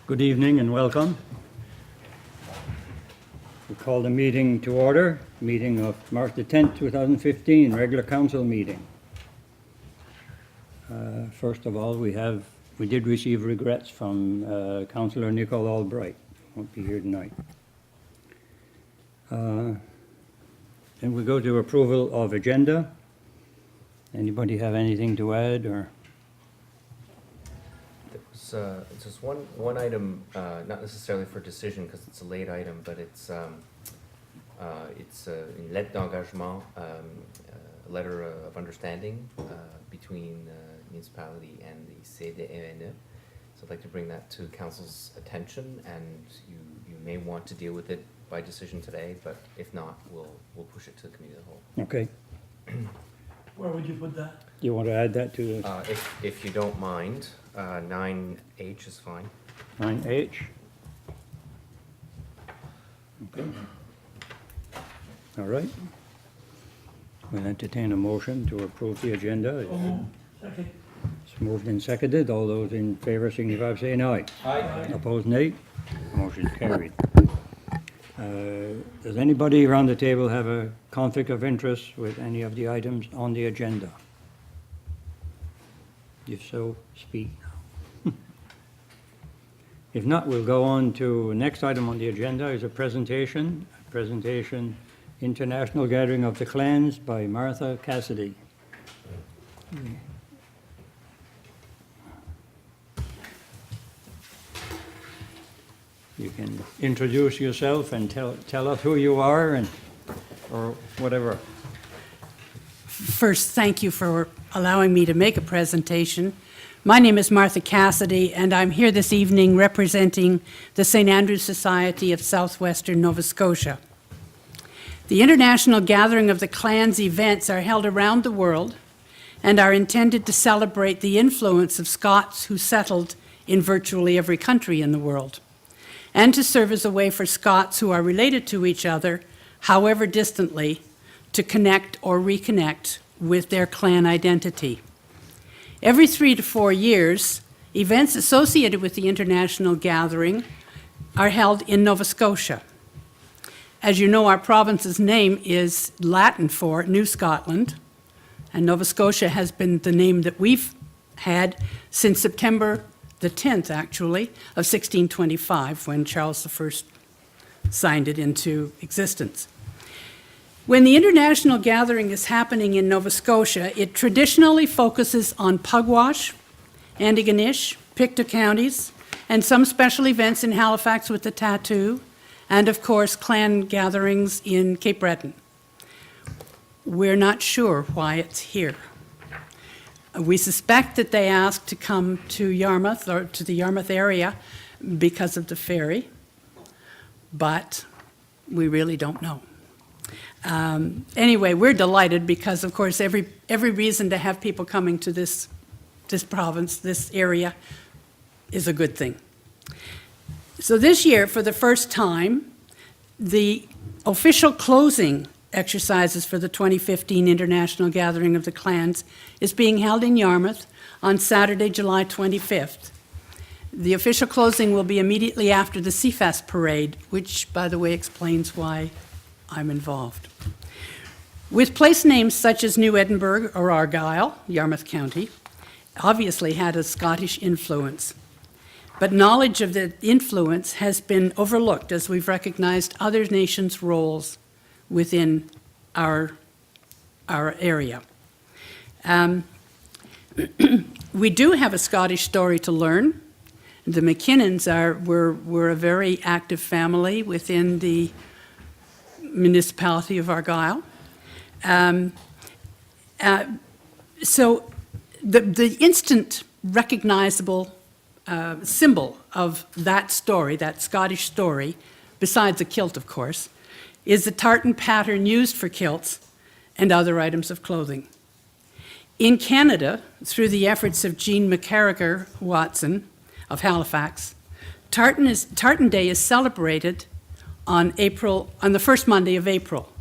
Good evening and welcome. We call the meeting to order, meeting of March the 10th, 2015, regular council meeting. First of all, we did receive regrets from Councillor Nicole Albright, won't be here tonight. Then we go to approval of agenda. Anybody have anything to add or? There was just one item, not necessarily for decision because it's a late item, but it's une lettre d'engagement, a letter of understanding between the municipality and the CDENE. So I'd like to bring that to council's attention, and you may want to deal with it by decision today, but if not, we'll push it to the committee of the whole. Okay. Where would you put that? You want to add that to If you don't mind, 9H is fine. 9H? Okay. All right. We'll entertain a motion to approve the agenda. Second. It's moved and seconded. All those in favor signify by saying aye. Aye. Opposed, nay. Motion carried. Does anybody around the table have a conflict of interest with any of the items on the agenda? If so, speak now. If not, we'll go on to the next item on the agenda is a presentation. International Gathering of the Clans by Martha Cassidy. You can introduce yourself and tell us who you are or whatever. First, thank you for allowing me to make a presentation. My name is Martha Cassidy, and I'm here this evening representing the St. Andrew's Society of Southwestern Nova Scotia. The International Gathering of the Clans events are held around the world and are intended to celebrate the influence of Scots who settled in virtually every country in the world, and to serve as a way for Scots who are related to each other, however distantly, to connect or reconnect with their clan identity. Every 3 to 4 years, events associated with the International Gathering are held in Nova Scotia. As you know, our province's name is Latin for New Scotland, and Nova Scotia has been the name that we've had since September the 10th, actually, of 1625, when Charles I signed it into existence. When the International Gathering is happening in Nova Scotia, it traditionally focuses on Pugwash, Antigonish, Pictou counties, and some special events in Halifax with the tattoo, and of course, clan gatherings in Cape Breton. We're not sure why it's here. We suspect that they asked to come to Yarmouth or to the Yarmouth area because of the ferry, but we really don't know. Anyway, we're delighted because, of course, every reason to have people coming to this province, this area, is a good thing. So this year, for the first time, the official closing exercises for the 2015 International Gathering of the Clans is being held in Yarmouth on Saturday, July 25th. The official closing will be immediately after the Seafest parade, which, by the way, explains why I'm involved. With place names such as New Edinburgh or Argyle, Yarmouth County, obviously had a Scottish influence. But knowledge of the influence has been overlooked as we've recognized other nations' roles within our area. We do have a Scottish story to learn. The McKinnons were a very active family within the municipality of Argyle. So the instant recognizable symbol of that story, that Scottish story, besides the kilt, of course, is the tartan pattern used for kilts and other items of clothing. In Canada, through the efforts of Jean McCarriger Watson of Halifax, Tartan Day is celebrated on the first Monday of April.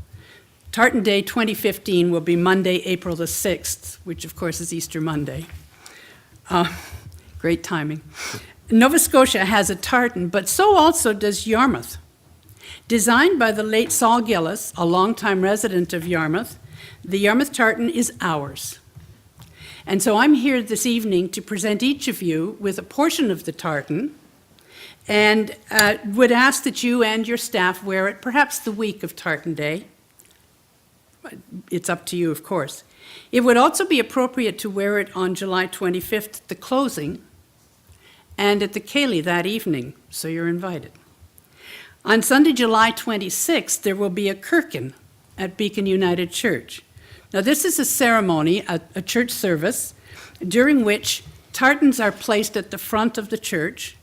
Tartan Day 2015 will be Monday, April the 6th, which of course is Easter Monday. Great timing. Nova Scotia has a tartan, but so also does Yarmouth. Designed by the late Saul Gillis, a longtime resident of Yarmouth, the Yarmouth tartan is ours. And so I'm here this evening to present each of you with a portion of the tartan, and would ask that you and your staff wear it perhaps the week of Tartan Day. It's up to you, of course. It would also be appropriate to wear it on July 25th at the closing and at the Ceilidh that evening, so you're invited. On Sunday, July 26th, there will be a Kirkin at Beacon United Church. Now, this is a ceremony, a church service, during which tartans are placed at the front of the church,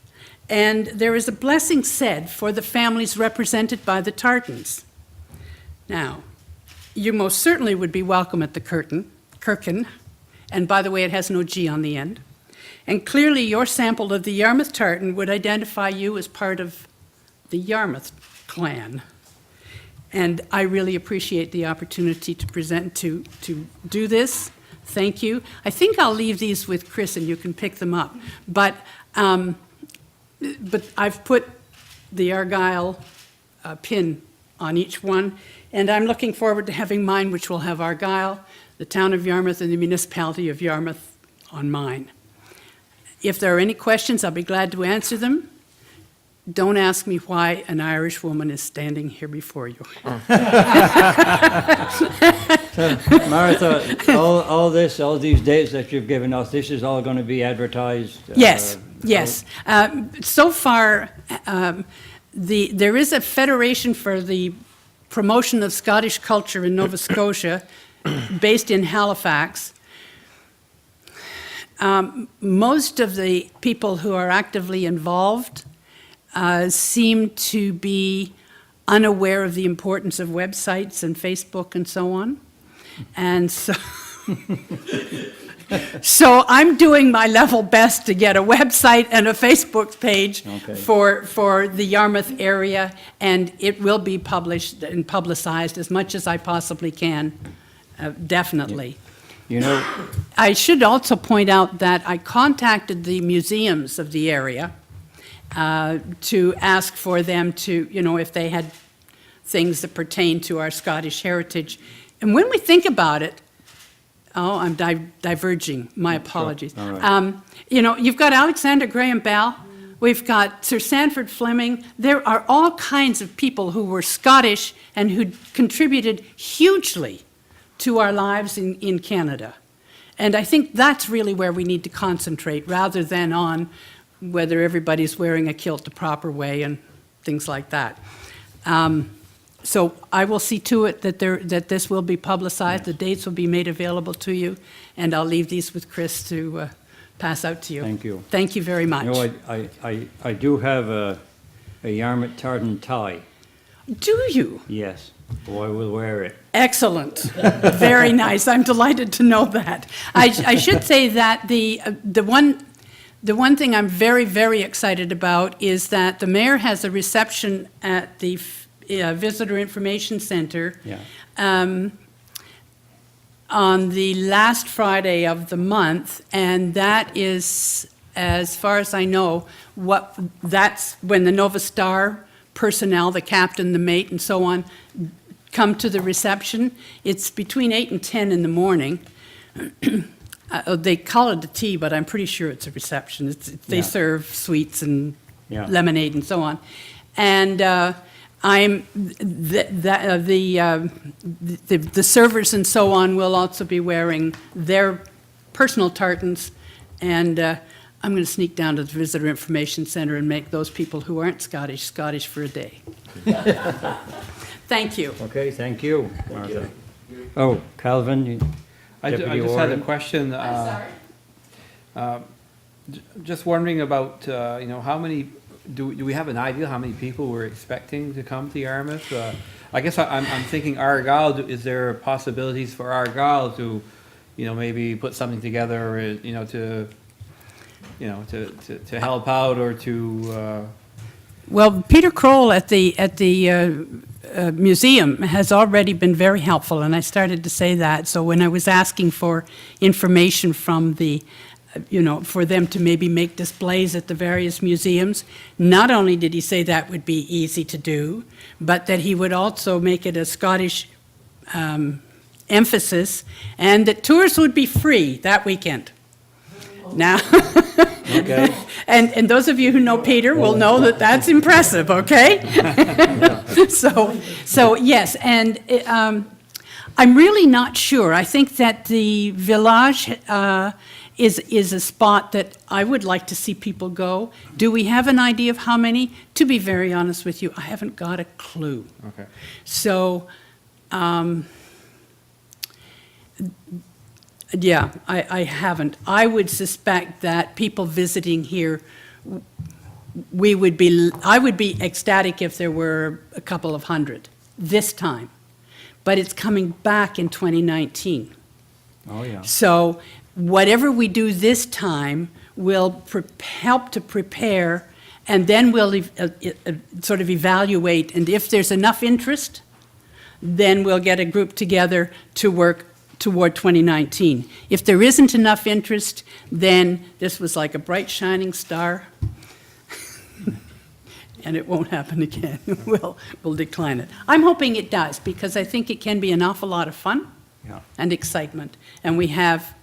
and there is a blessing said for the families represented by the tartans. Now, you most certainly would be welcome at the Kirkin, and by the way, it has no G on the end. And clearly, your sample of the Yarmouth tartan would identify you as part of the Yarmouth clan. And I really appreciate the opportunity to present, to do this. Thank you. I think I'll leave these with Chris and you can pick them up. But I've put the Argyle pin on each one, and I'm looking forward to having mine, which will have Argyle, the town of Yarmouth, and the municipality of Yarmouth on mine. If there are any questions, I'll be glad to answer them. Don't ask me why an Irish woman is standing here before you. Martha, all these dates that you've given us, this is all going to be advertised? Yes, yes. So far, there is a federation for the promotion of Scottish culture in Nova Scotia, based in Halifax. Most of the people who are actively involved seem to be unaware of the importance of websites and Facebook and so on. And so, so I'm doing my level best to get a website and a Facebook page for the Yarmouth area, and it will be published and publicized as much as I possibly can, definitely. You know, I should also point out that I contacted the museums of the area to ask for them to, if they had things that pertain to our Scottish heritage. And when we think about it, I'm diverging, my apologies. All right. You've got Alexander Graham Bell, we've got Sir Sandford Fleming. There are all kinds of people who were Scottish and who contributed hugely to our lives in Canada. And I think that's really where we need to concentrate, rather than on whether everybody's wearing a kilt the proper way and things like that. So I will see to it that this will be publicized, the dates will be made available to you, and I'll leave these with Chris to pass out to you. Thank you. Thank you very much. I do have a Yarmouth tartan tie. Do you? Yes. Oh, I will wear it. Excellent. Very nice. I'm delighted to know that. I should say that the one thing I'm very, very excited about is that the mayor has a reception at the Visitor Information Center on the last Friday of the month, and that is, as far as I know, that's when the Nova Star personnel, the captain, the mate, and so on, come to the reception. It's between 8 and 10 in the morning. They call it a tea, but I'm pretty sure it's a reception. They serve sweets and lemonade and so on. And the servers and so on will also be wearing their personal tartans, and I'm going to sneak down to the Visitor Information Center and make those people who aren't Scottish for a day. Thank you. Okay, thank you, Martha. Oh, Calvin, I just had a Warden. question. I'm sorry. Just wondering about, how many, do we have an idea how many people we're expecting to come to Yarmouth? I guess I'm thinking Argyle, is there possibilities for Argyle to, maybe put something together, to help out or to... Well, Peter Kroll at the museum has already been very helpful, and I started to say that. So when I was asking for information from the for them to maybe make displays at the various museums. Not only did he say that would be easy to do, but that he would also make it a Scottish emphasis, and that tours would be free that weekend. Now, Okay, and those of you who know Peter will know that that's impressive, okay? So yes, and I'm really not sure. I think that the village is a spot that I would like to see people go. Do we have an idea of how many? To be very honest with you, I haven't got a clue. Okay. So, yeah, I haven't. I would suspect that people visiting here, I would be ecstatic if there were a couple of hundred this time. But it's coming back in 2019. oh, yeah. So whatever we do this time will help to prepare, and then we'll sort of evaluate, and if there's enough interest, then we'll get a group together to work toward 2019. If there isn't enough interest, then this was like a bright shining star, and it won't happen again. We'll decline it. I'm hoping it does, because I think it can be an awful lot of fun Yeah. and excitement. And we have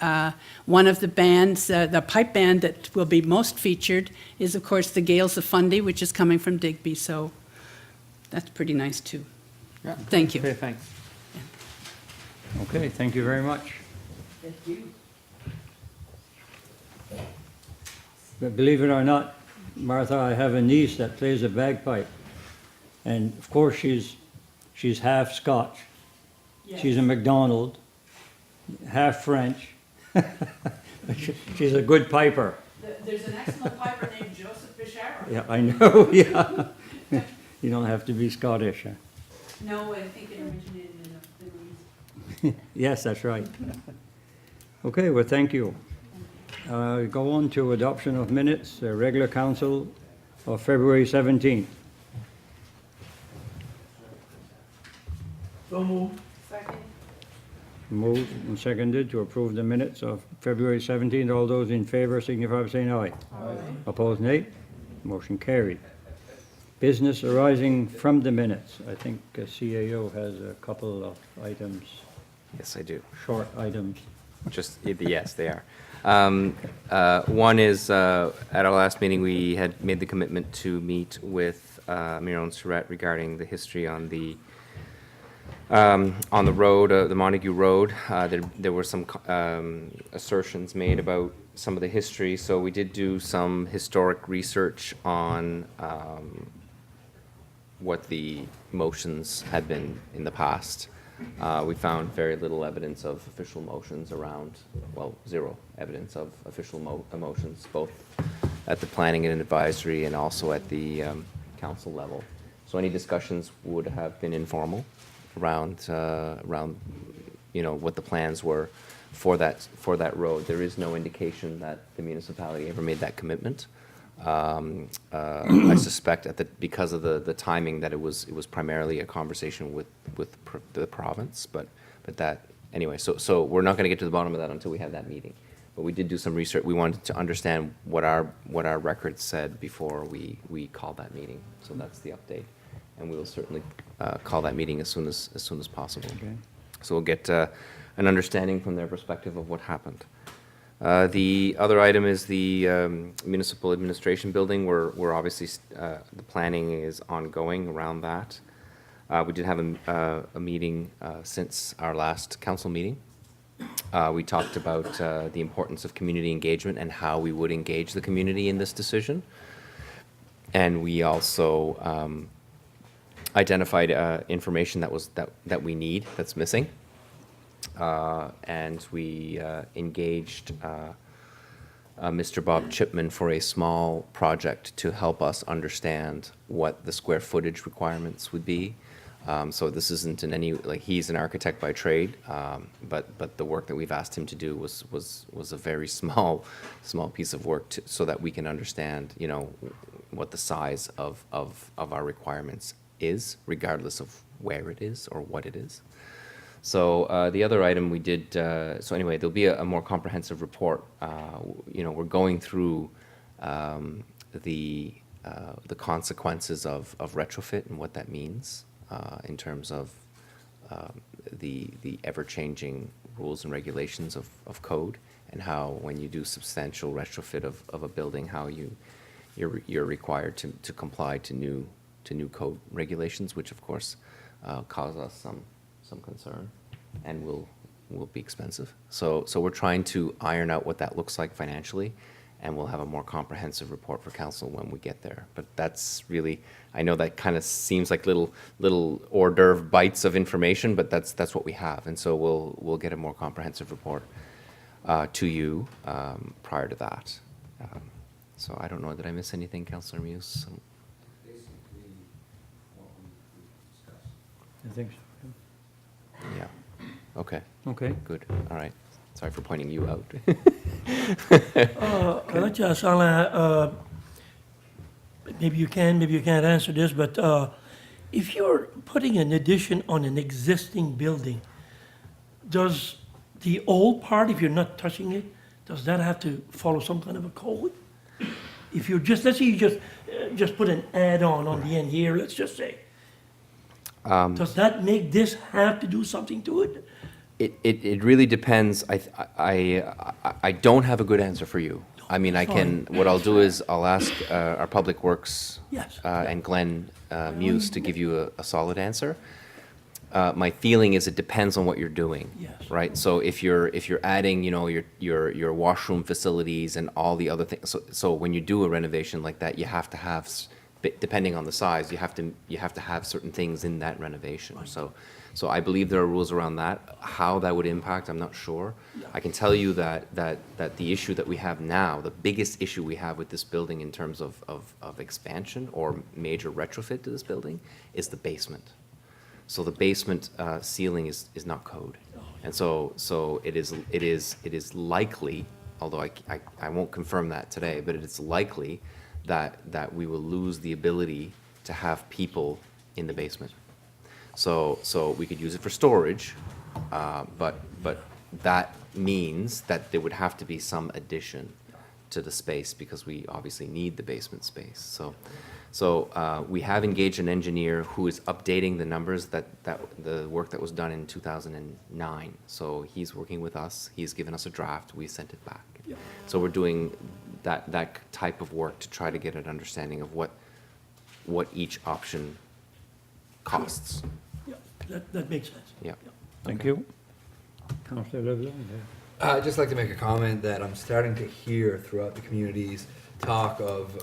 one of the bands, the pipe band that will be most featured is, of course, the Gales of Fundy, which is coming from Digby, so that's pretty nice, too. Yeah. Thank you. Okay, thanks. Okay, thank you very much. Thank you. But believe it or not, Martha, I have a niece that plays a bagpipe. And of course, she's half Scotch. She's a MacDonald, half French. She's a good piper. There's an excellent piper named Joseph Bishara. Yeah, I know, yeah. You don't have to be Scottish. Huh? No, I think it originated in the Middle East. Yes, that's right. Okay, well, thank you. Go on to adoption of minutes, regular council of February 17th. So moved. Second. Moved and seconded to approve the minutes of February 17th. All those in favor signify by saying aye. Aye. Opposed, nay. Motion carried. Business arising from the minutes. I think CAO has a couple of items, Yes, I do. short items. Just, yes, they are. One is, at our last meeting, we had made the commitment to meet with Mayor Surratt regarding the history on the road, the Montague Road. There were some assertions made about some of the history, so we did do some historic research on what the motions had been in the past. We found very little evidence of official motions around, well, zero evidence of official motions, both at the planning and advisory and also at the council level. So any discussions would have been informal around what the plans were for that road. There is no indication that the municipality ever made that commitment. I suspect because of the timing that it was primarily a conversation with the province, but that anyway. So we're not going to get to the bottom of that until we have that meeting. But we did do some research. We wanted to understand what our records said before we called that meeting. So that's the update, and we will certainly call that meeting as soon as possible. Okay. So we'll get an understanding from their perspective of what happened. The other item is the municipal administration building. We're obviously, the planning is ongoing around that. We did have a meeting since our last council meeting. We talked about the importance of community engagement and how we would engage the community in this decision. And we also identified information that we need, that's missing. And we engaged Mr. Bob Chipman for a small project to help us understand what the square footage requirements would be. So this isn't in any, like, he's an architect by trade, but the work that we've asked him to do was a very small piece of work so that we can understand, what the size of our requirements is, regardless of where it is or what it is. So the other item we did, so anyway, there'll be a more comprehensive report. You know, we're going through the consequences of retrofit and what that means in terms of the ever-changing rules and regulations of code, and how when you do substantial retrofit of a building, how you're required to comply to new code regulations, which of course cause us some concern and will be expensive. So we're trying to iron out what that looks like financially, and we'll have a more comprehensive report for council when we get there. But that's really, I know that kind of seems like little hors d'oeuvre bites of information, but that's what we have. And so we'll get a more comprehensive report to you prior to that. So I don't know, did I miss anything, Councillor Muse? I think so. Yeah, okay, Okay. good, all right. Sorry for pointing you out. I'd like to ask Alain, maybe you can, maybe you can't answer this, but if you're putting an addition on an existing building, does the old part, if you're not touching it, does that have to follow some kind of a code? If you just, let's say you just put an add-on on the end here, let's just say, does that make this have to do something to it? It really depends. I don't have a good answer for you. I mean, I can, what I'll do is I'll ask our Public Works Yes. and Glenn Muse to give you a solid answer. My feeling is it depends on what you're doing. Yes. Right? So if you're adding, you know, your washroom facilities and all the other things, so when you do a renovation like that, you have to have, depending on the size, you have to have certain things in that renovation. So I believe there are rules around that. How that would impact, I'm not sure. I can tell you that the issue that we have now, the biggest issue we have with this building in terms of expansion or major retrofit to this building is the basement. So the basement ceiling is not code. And so it is likely, although I won't confirm that today, but it is likely that we will lose the ability to have people in the basement. So we could use it for storage, but that means that there would have to be some addition to the space because we obviously need the basement space. So we have engaged an engineer who is updating the numbers that the work that was done in 2009. So he's working with us. He's given us a draft. We sent it back. Yeah. So we're doing that type of work to try to get an understanding of what each option costs. Yeah, that makes sense. Yeah. Thank you. Councillor Leblanc? I'd just like to make a comment that I'm starting to hear throughout the communities talk of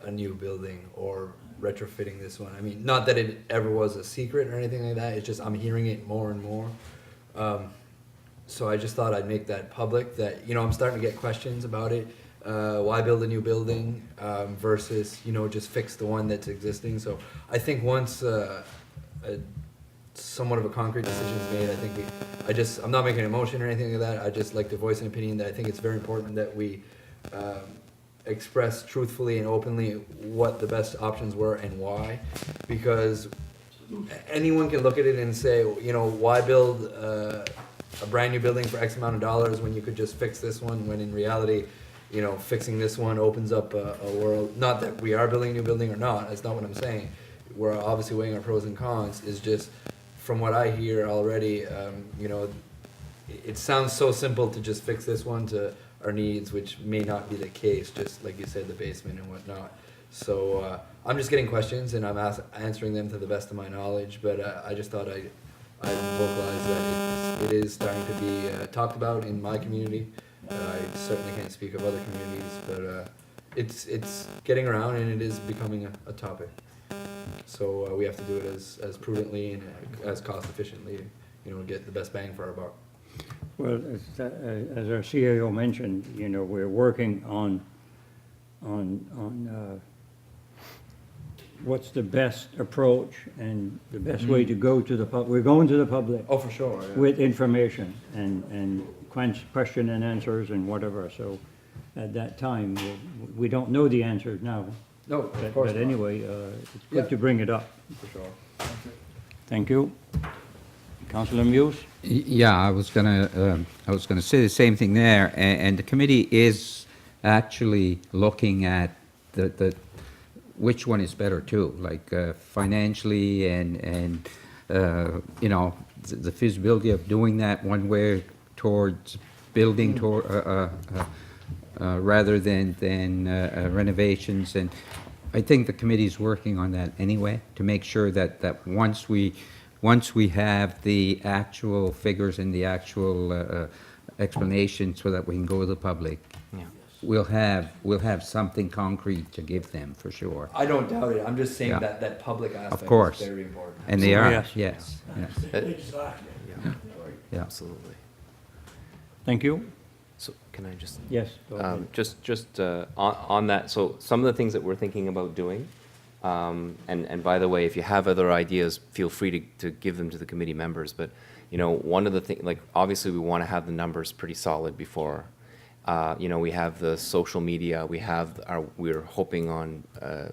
a new building or retrofitting this one. I mean, not that it ever was a secret or anything like that, it's just I'm hearing it more and more. So I just thought I'd make that public, that, you know, I'm starting to get questions about it. Why build a new building versus, you know, just fix the one that's existing. So I think once somewhat of a concrete decision is made, I think I'm not making a motion or anything like that. I just like to voice an opinion that I think it's very important that we express truthfully and openly what the best options were and why, because anyone can look at it and say, you know, why build a brand new building for X amount of dollars when you could just fix this one, when in reality, you know, fixing this one opens up a world. Not that we are building a new building or not, that's not what I'm saying. We're obviously weighing our pros and cons. Is just from what I hear already, you know, it sounds so simple to just fix this one to our needs, which may not be the case, just like you said, the basement and whatnot. So I'm just getting questions and I'm answering them to the best of my knowledge, but I just thought I'd vocalize that it is starting to be talked about in my community. I certainly can't speak of other communities, but it's getting around and it is becoming a topic. So we have to do it as prudently and as cost efficiently, you know, get the best bang for our buck. Well, as our CAO mentioned, you know, we're working on what's the best approach and the best way to go to the public. We're going to the public Oh, for sure. Yeah. with information and question and answers and whatever. So at that time, we don't know the answers now. No, of course But not. anyway, it's Yeah. good to bring it up. For sure. Thank you. Councillor Muse? Yeah, I was gonna say the same thing there, and the committee is actually looking at which one is better too, like financially and you know, the feasibility of doing that one way towards building rather than renovations. And I think the committee's working on that anyway, to make sure that once we have the actual figures and the actual explanation so that we can go to the public, Yeah. we'll have something concrete to give them, for sure. I don't doubt it, I'm just saying Yeah. that public aspect course. is very important. And they are, Yes. yes, yes, Exactly. yeah. Absolutely. Thank you. So can I just Yes. go ahead. Just on that, so some of the things that we're thinking about doing, and by the way, if you have other ideas, feel free to give them to the committee members, but, you know, one of the things, like, obviously, we want to have the numbers pretty solid before, you know, we have the social media, we're hoping on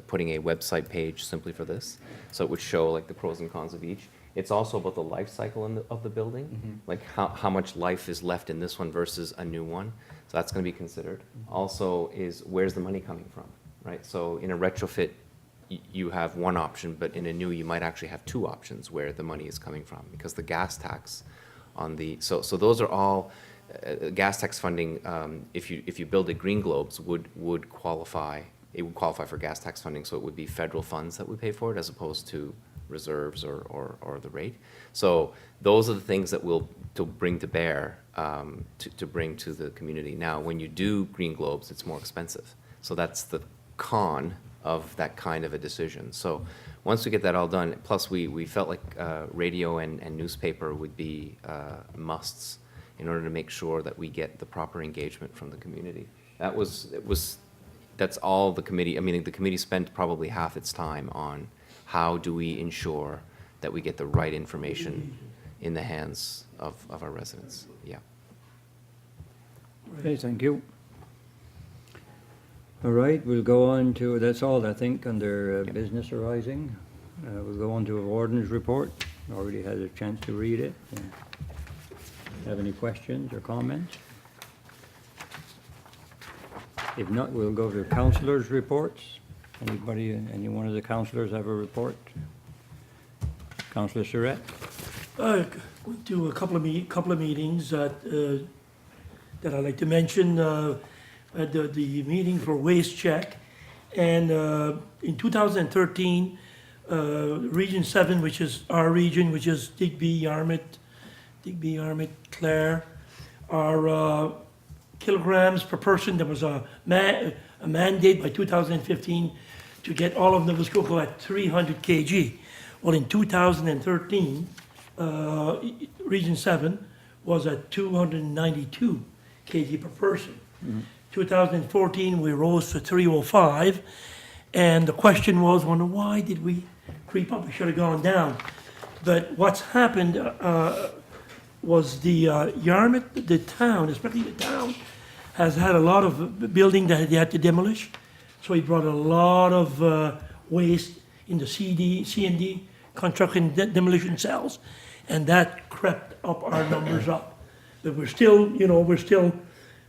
putting a website page simply for this, so it would show, like, the pros and cons of each. It's also about the life cycle of the building, like how much life is left in this one versus a new one. So that's going to be considered. Also is where's the money coming from, right? So in a retrofit, you have one option, but in a new, you might actually have two options where the money is coming from, because the gas tax on the, so those are all, gas tax funding, if you build a Green Globes would qualify, it would qualify for gas tax funding, so it would be federal funds that would pay for it as opposed to reserves or the rate. So those are the things that we'll bring to bear, to bring to the community. Now, when you do Green Globes, it's more expensive. So that's the con of that kind of a decision. So once we get that all done, plus we felt like radio and newspaper would be musts in order to make sure that we get the proper engagement from the community. That's all the committee, I mean, the committee spent probably half its time on how do we ensure that we get the right information in the hands of our residents? Yeah. Okay, thank you. All right, we'll go on to, that's all, I think, under business arising. We'll go on to a Warden's report. Already had a chance to read it. Have any questions or comments? If not, we'll go to councillors' reports. Anybody, any one of the councillors have a report? Councillor Surratt? Went to a couple of meetings that I'd like to mention. At the meeting for Waste Check, and in 2013, Region 7, which is our region, which is Digby, Yarmouth, Clare, our kilograms per person. There was a mandate by 2015 to get all of Nova Scotia at 300 kg. Well, in 2013, Region 7 was at 292 kg per person. 2014, we rose to 305, and the question was, well, why did we creep up? We should have gone down. But what's happened was the Yarmouth, the town, especially the town, has had a lot of building that they had to demolish. So he brought a lot of waste in the C&D, construction demolition cells, and that crept up our numbers up. But we're still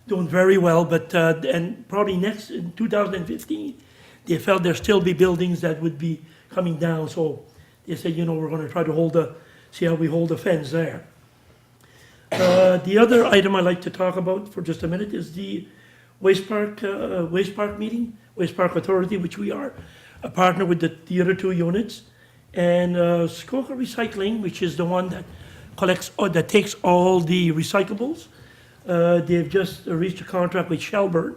doing very well, but, and probably next, in 2015, they felt there'd still be buildings that would be coming down, so they said, we're gonna try to see how we hold the fence there. The other item I'd like to talk about for just a minute is the Waste Park meeting, Waste Park Authority, which we are a partner with the other two units, and Skoka Recycling, which is the one that collects, or that takes all the recyclables. They've just reached a contract with Shelburne,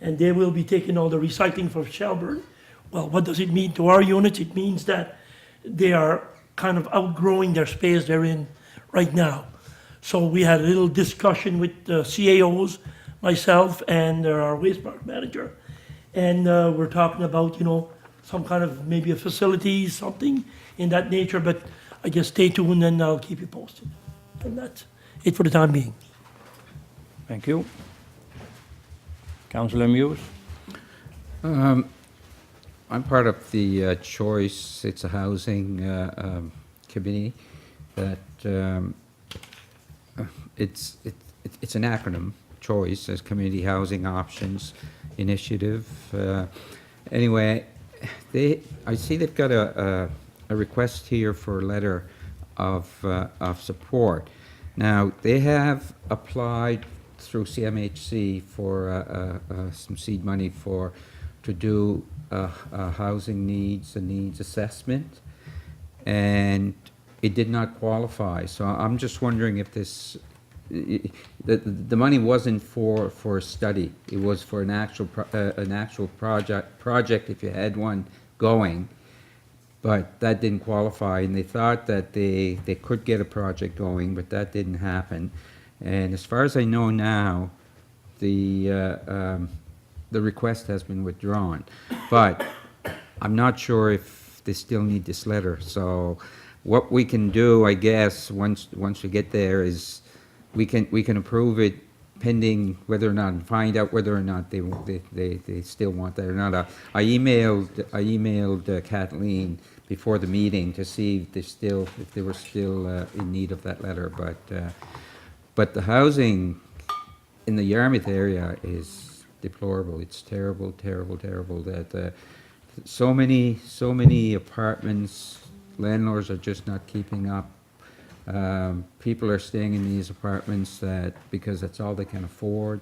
and they will be taking all the recycling from Shelburne. Well, what does it mean to our units? It means that they are kind of outgrowing their space they're in right now. So we had a little discussion with the CAOs, myself, and our waste park manager. And we're talking about, some kind of maybe a facility, something in that nature, but I guess stay tuned and I'll keep you posted. And that's it for the time being. Thank you. Councillor Muse? I'm part of the Choice, it's a housing committee that it's an acronym, choice, as Community Housing Options Initiative. Anyway, I see they've got a request here for a letter of support. Now, they have applied through CMHC for some seed money to do a housing needs assessment, and it did not qualify. So I'm just wondering if the money wasn't for a study. It was for an actual project if you had one going, but that didn't qualify, and they thought that they could get a project going, but that didn't happen. And as far as I know now, the request has been withdrawn, but I'm not sure if they still need this letter. So what we can do, I guess, once we get there, is we can approve it pending whether or not, and find out whether or not they still want that or not. I emailed Kathleen before the meeting to see if they were still in need of that letter, but the housing in the Yarmouth area is deplorable. It's terrible, terrible, terrible. That so many apartments, landlords are just not keeping up. People are staying in these apartments because that's all they can afford.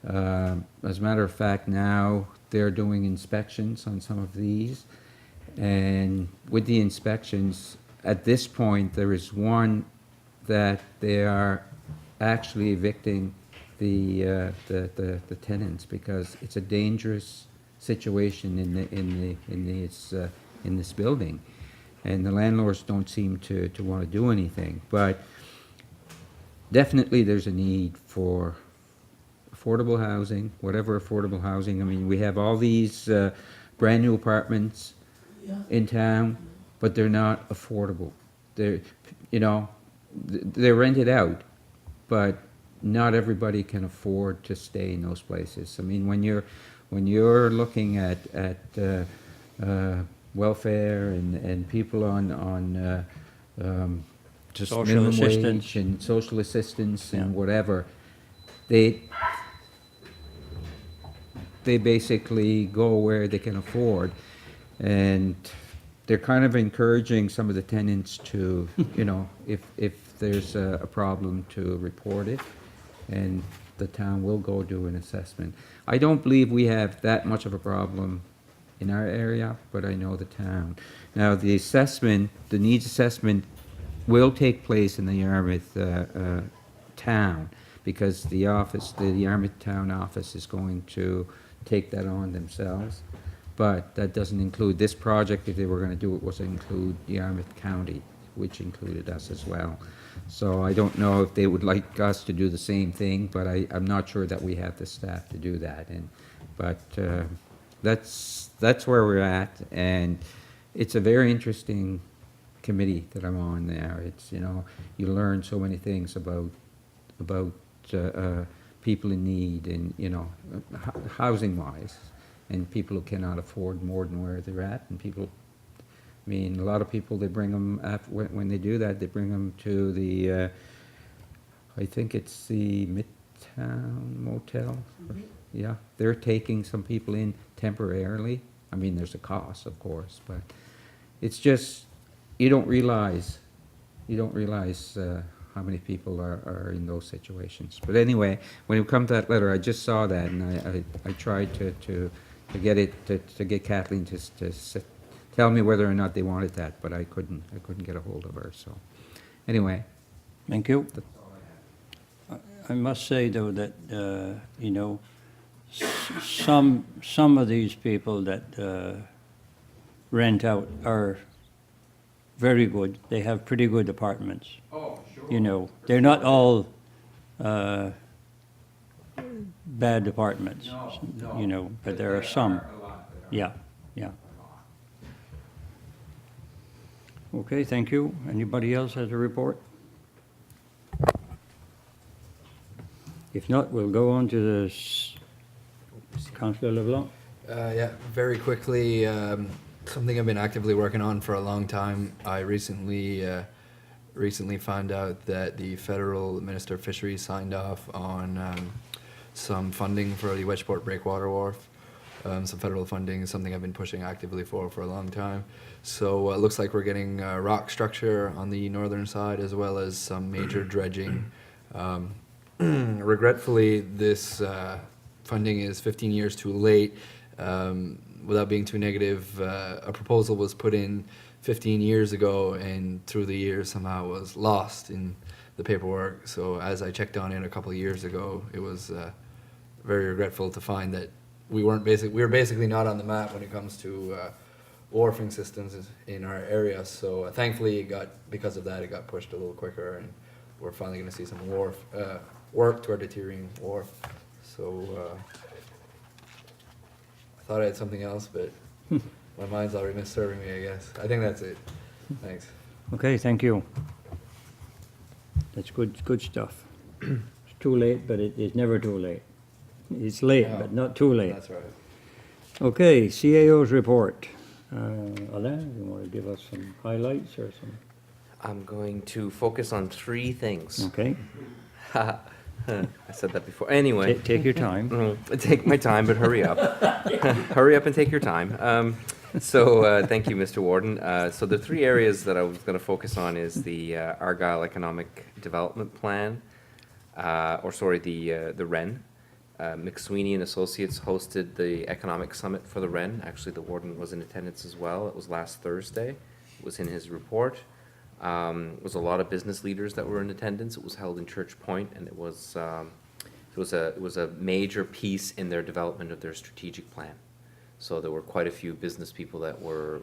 As a matter of fact, now they're doing inspections on some of these, and with the inspections, at this point, there is one that they are actually evicting the tenants because it's a dangerous situation in this building, and the landlords don't seem to want to do anything. But definitely, there's a need for affordable housing, whatever affordable housing. I mean, we have all these brand new apartments in town, but they're not affordable. They're rented out, but not everybody can afford to stay in those places. I mean, when you're looking at welfare and people on just Social minimum assistance. wage and social assistance and Yeah. whatever, they basically go where they can afford, and they're kind of encouraging some of the tenants to, if there's a problem, to report it, and the town will go do an assessment. I don't believe we have that much of a problem in our area, but I know the town. Now, the assessment, the needs assessment will take place in the Yarmouth town, because the Yarmouth town office is going to take that on themselves. But that doesn't include this project. If they were going to do it, was include Yarmouth County, which included us as well. So I don't know if they would like us to do the same thing, but I'm not sure that we have the staff to do that. But that's where we're at, and it's a very interesting committee that I'm on there. It's, you learn so many things about people in need, and housing wise, and people who cannot afford more than where they're at, and people. I mean, a lot of people, they bring them, when they do that, they bring them to the, I think it's the Midtown Motel. Yeah, they're taking some people in temporarily. I mean, there's a cost, of course, but it's just, you don't realize how many people are in those situations. But anyway, when it comes to that letter, I just saw that, and I tried to get it, to get Kathleen to tell me whether or not they wanted that, but I couldn't get a hold of her, so. Anyway. Thank you. I must say, though, that, some of these people that rent out are very good. They have pretty good apartments. Oh, sure. They're not all bad apartments. No. But there are some. A lot that are. Yeah. Okay, thank you. Anybody else has a report? If not, we'll go on to the Councillor LeBlanc. Yeah, very quickly, something I've been actively working on for a long time. I recently recently found out that the federal Minister of Fisheries signed off on some funding for the Wedgeport Breakwater Wharf. Some federal funding is something I've been pushing actively for a long time. So it looks like we're getting rock structure on the northern side as well as some major dredging. Regretfully, this funding is 15 years too late. Without being too negative, a proposal was put in 15 years ago and through the years somehow was lost in the paperwork. So as I checked on it a couple of years ago, it was very regretful to find that we were basically not on the map when it comes to wharfing systems in our area. So thankfully because of that, it got pushed a little quicker, and we're finally going to see some work toward the Tyrian Wharf. So I thought I had something else, but my mind's already misserving me, I guess. I think that's it. Thanks. Okay, thank you. That's good stuff. It's too late, but it's never too late. It's late, No. but not too late. That's right. Okay, CAO's report. Alain, you want to give us some highlights or some? I'm going to focus on three things. Okay, I said that before. Anyway. take your time. Take my time, but hurry up. Hurry up and take your time. Thank you, Mr. Warden. So the three areas that I was going to focus on is the Argyle Economic Development Plan, the REN. McSweeney and Associates hosted the Economic Summit for the REN. Actually, the Warden was in attendance as well. It was last Thursday. It was in his report. It was a lot of business leaders that were in attendance. It was held in Church Point, and it was a major piece in their development of their strategic plan. So there were quite a few business people that were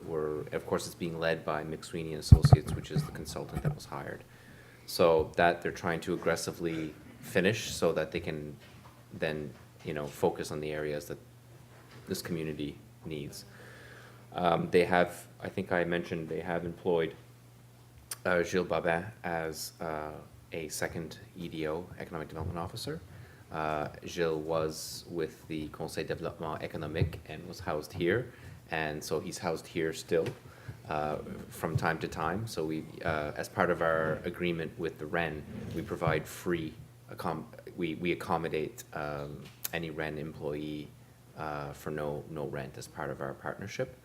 of course, it's being led by McSweeney and Associates, which is the consultant that was hired. So that they're trying to aggressively finish so that they can then, focus on the areas that this community needs. They have, I think I mentioned, they have employed Gilles Babin as a second EDO, Economic Development Officer. Gilles was with the Conseil Développement Économique and was housed here, and so he's housed here still from time to time. So we, as part of our agreement with the REN, we provide free, we accommodate any REN employee for no rent as part of our partnership.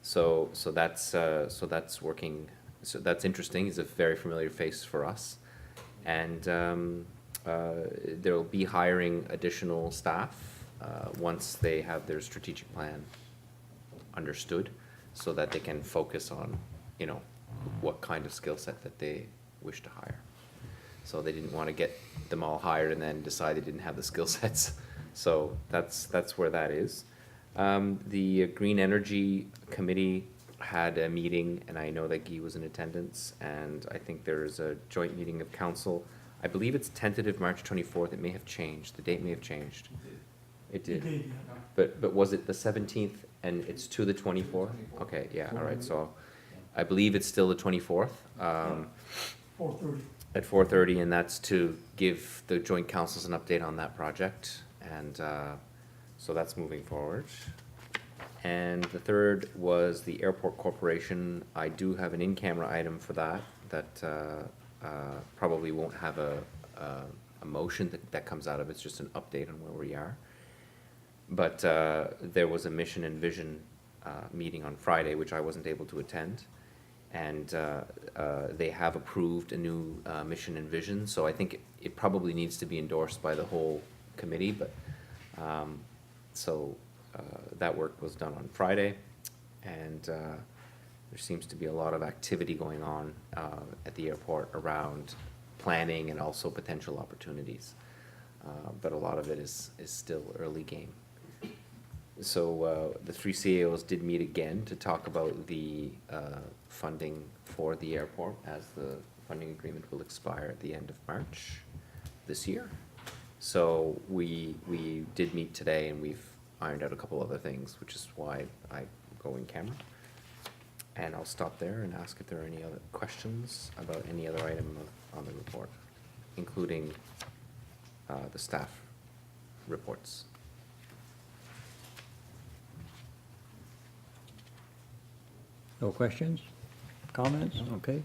So that's working. So that's interesting. He's a very familiar face for us, and they'll be hiring additional staff once they have their strategic plan understood, so that they can focus on, what kind of skill set that they wish to hire. So they didn't want to get them all hired and then decide they didn't have the skill sets. So that's where that is. The Green Energy Committee had a meeting, and I know that Guy was in attendance, and I think there is a joint meeting of council. I believe it's tentative March 24th. It may have changed. The date may have changed. It did. But was it the 17th and it's to the 24th? Okay, yeah, all right. So I believe it's still the 24th. 4:30. At 4:30, and that's to give the joint councils an update on that project, and so that's moving forward. And the third was the Airport Corporation. I do have an in-camera item for that probably won't have a motion that comes out of it. It's just an update on where we are. But there was a mission and vision meeting on Friday, which I wasn't able to attend. And they have approved a new mission and vision, so I think it probably needs to be endorsed by the whole committee, but that work was done on Friday, and there seems to be a lot of activity going on at the airport around planning and also potential opportunities, but a lot of it is still early game. So the three CAOs did meet again to talk about the funding for the airport, as the funding agreement will expire at the end of March this year. So we did meet today, and we've ironed out a couple other things, which is why I go in camera. And I'll stop there and ask if there are any other questions about any other item on the report, including the staff reports. No questions? Comments? Okay.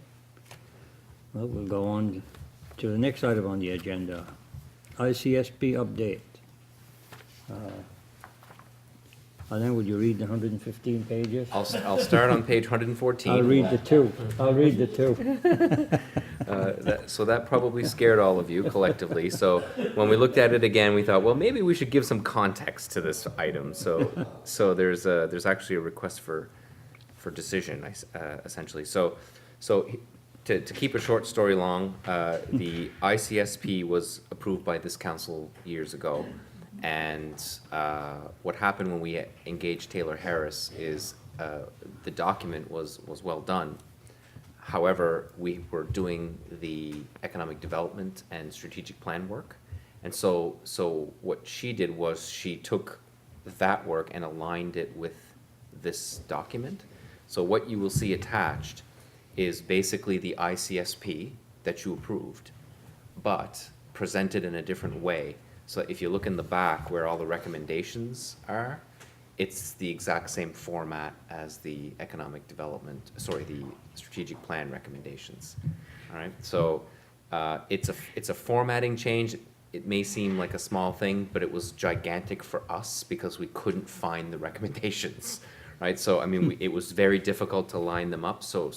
Well, we'll go on to the next item on the agenda, ICSP update. And then would you read the 115 pages? I'll start on page 114. I'll read the two. I'll read the two. So that probably scared all of you collectively. So when we looked at it again, we thought, well, maybe we should give some context to this item. So there's actually a request for decision, essentially. So to keep a short story long, the ICSP was approved by this council years ago. And what happened when we engaged Taylor Harris is the document was well done. However, we were doing the economic development and strategic plan work. And so what she did was she took that work and aligned it with this document. So what you will see attached is basically the ICSP that you approved, but presented in a different way. So if you look in the back where all the recommendations are, it's the exact same format as the the strategic plan recommendations. All right, so it's a formatting change. It may seem like a small thing, but it was gigantic for us because we couldn't find the recommendations, right? So I mean, it was very difficult to line them up. So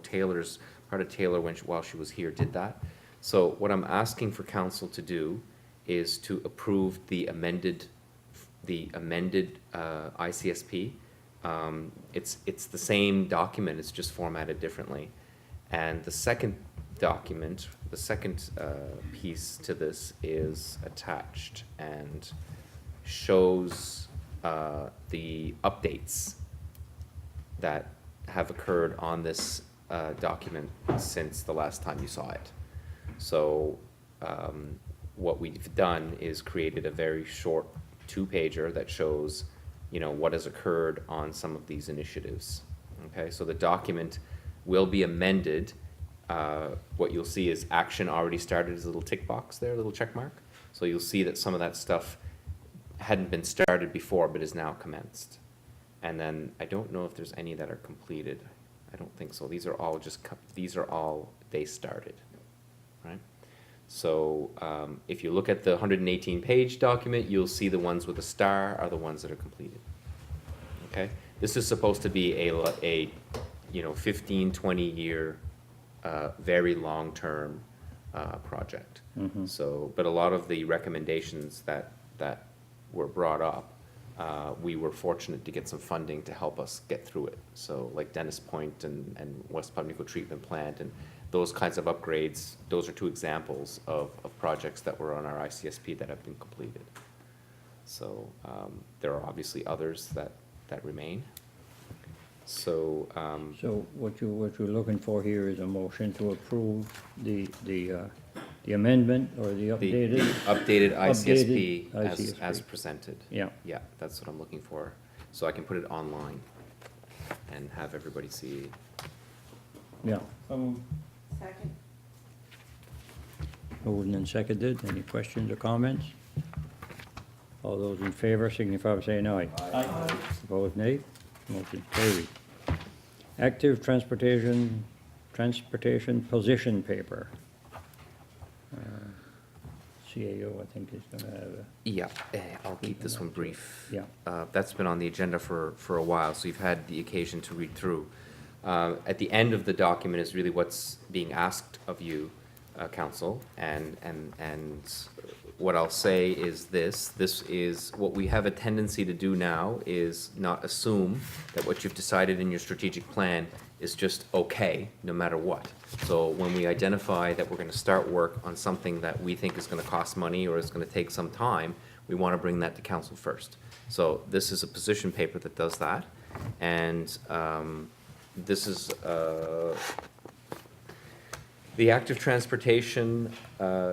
Taylor's part of Taylor while she was here did that. So what I'm asking for council to do is to approve the amended ICSP. It's the same document, it's just formatted differently. And the second document, the second piece to this is attached and shows the updates that have occurred on this document since the last time you saw it. So what we've done is created a very short 2-pager that shows, what has occurred on some of these initiatives. Okay, so the document will be amended. What you'll see is action already started as a little tick box there, a little check mark. So you'll see that some of that stuff hadn't been started before, but is now commenced. And then I don't know if there's any that are completed. I don't think so. These are all they started, right? So if you look at the 118-page document, you'll see the ones with a star are the ones that are completed. Okay, this is supposed to be a 15, 20-year, very long-term project. Mm-hmm. So, but a lot of the recommendations that were brought up, we were fortunate to get some funding to help us get through it. So, like Dennis Point and West Pubnico Treatment Plant and those kinds of upgrades, those are 2 examples of projects that were on our ICSP that have been completed. So there are obviously others that remain. So So what you're looking for here is a motion to approve the amendment or the the updated? updated ICSP ICSP. as presented. Yeah, Yeah, that's what I'm looking for. So I can put it online and have everybody see. yeah. Second. Moved and seconded. Any questions or comments? All those in favor signify by saying aye. Aye. Opposed, nay. Motion carried. Active transportation position paper. CAO, I think, is gonna have a, Yeah, I'll keep this one brief. yeah. That's been on the agenda for a while, so you've had the occasion to read through. At the end of the document is really what's being asked of you, council, and what I'll say is this is what we have a tendency to do now is not assume that what you've decided in your strategic plan is just okay, no matter what. So when we identify that we're gonna start work on something that we think is gonna cost money or is gonna take some time, we wanna bring that to council first. So this is a position paper that does that, and this is the active transportation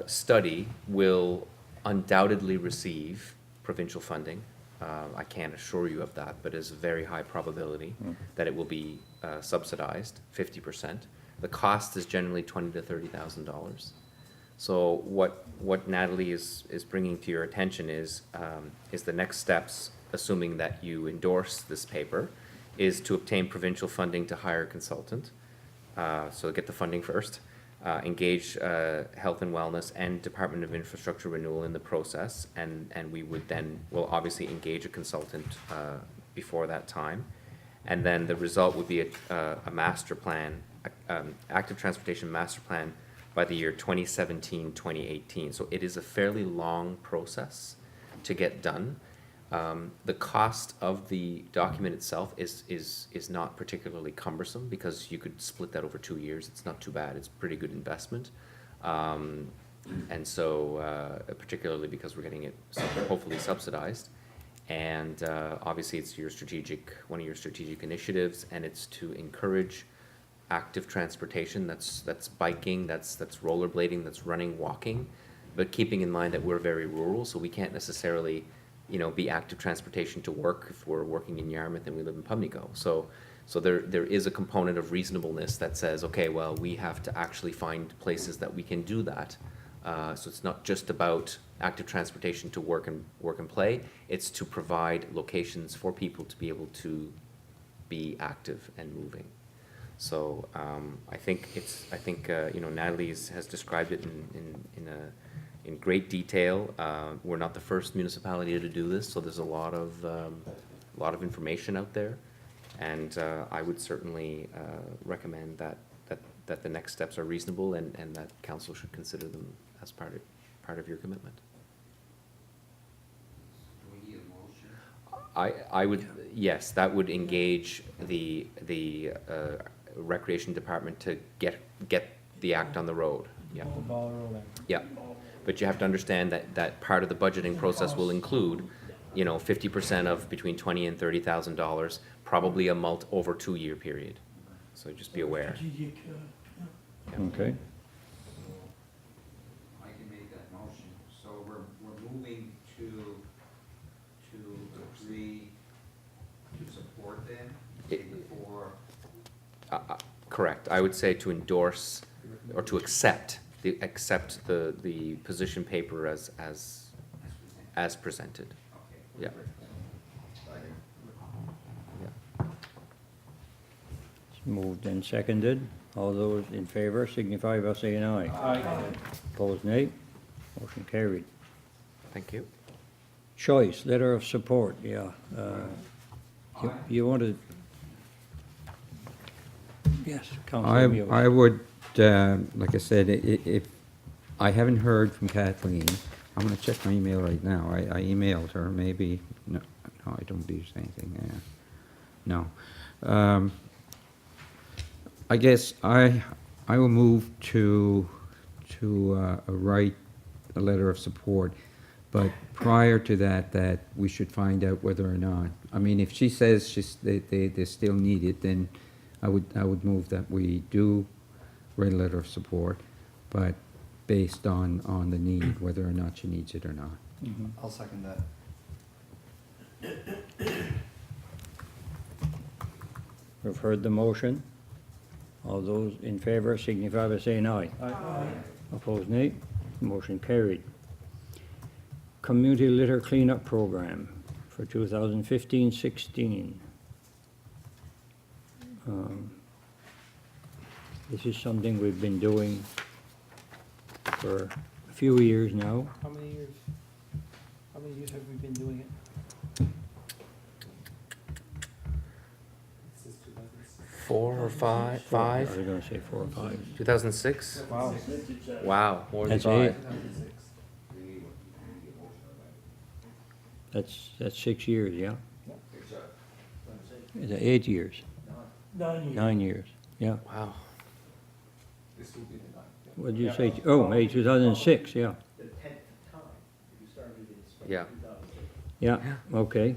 study will undoubtedly receive provincial funding. I can't assure you of that, but it's a very high probability that it will be subsidized 50%. The cost is generally $20,000 to $30,000. So what Natalie is bringing to your attention is the next steps, assuming that you endorse this paper, is to obtain provincial funding to hire a consultant. So get the funding first. engage Health and Wellness and Department of Infrastructure Renewal in the process, and we would then, will obviously engage a consultant before that time. And then the result would be a master plan, active transportation master plan by the year 2017, 2018. So it is a fairly long process to get done. The cost of the document itself is not particularly cumbersome because you could split that over 2 years. It's not too bad. It's pretty good investment. And so, particularly because we're getting it hopefully subsidized. And obviously it's one of your strategic initiatives, and it's to encourage active transportation. That's biking, that's rollerblading, that's running, walking, but keeping in mind that we're very rural, so we can't necessarily, be active transportation to work if we're working in Yarmouth and we live in Pubnico. So there is a component of reasonableness that says, okay, well, we have to actually find places that we can do that. So it's not just about active transportation to work and play. It's to provide locations for people to be able to be active and moving. So I think Natalie has described it in great detail. We're not the first municipality to do this, so there's a lot of information out there, and I would certainly recommend that the next steps are reasonable, and that council should consider them as part of your commitment. Do we need a motion? I would, yes, that would engage the Recreation Department to get the act on the road, yeah. The ball rolling. Yeah, but you have to understand that part of the budgeting process will include, 50% of between $20,000 and $30,000, probably over 2-year period. So just be aware. Strategic, Okay. I can make that motion. So we're moving to agree to support them It- before. Correct. I would say to endorse or to accept the position paper as presented. Okay. Yeah. Yeah. It's moved and seconded. All those in favor signify by saying aye. Aye. Opposed, nay. Motion carried. Thank you. Choice, letter of support, yeah. You wanted? Yes, Councillor Mewis. I would, like I said, if, I haven't heard from Kathleen. I'm gonna check my email right now. I emailed her, maybe, no, I don't do anything, no. I guess I will move to write a letter of support, but prior to that we should find out whether or not, I mean, if she says they still need it, then I would move that we do write a letter of support, but based on the need, whether or not she needs it or not. I'll second that. We've heard the motion. All those in favor signify by saying aye. Aye. Opposed, nay. Motion carried. Community litter cleanup program for 2015-16. This is something we've been doing for a few years now. How many years have we been doing it? Four or five? I was gonna say 4 or 5. 2006? Wow. Wow, more than That's 8. 5. That's 6 years, yeah? Is it 8 years? 9 years. 9 years, yeah. Wow. What did you say? Oh, May 2006, yeah. Yeah. Yeah, okay.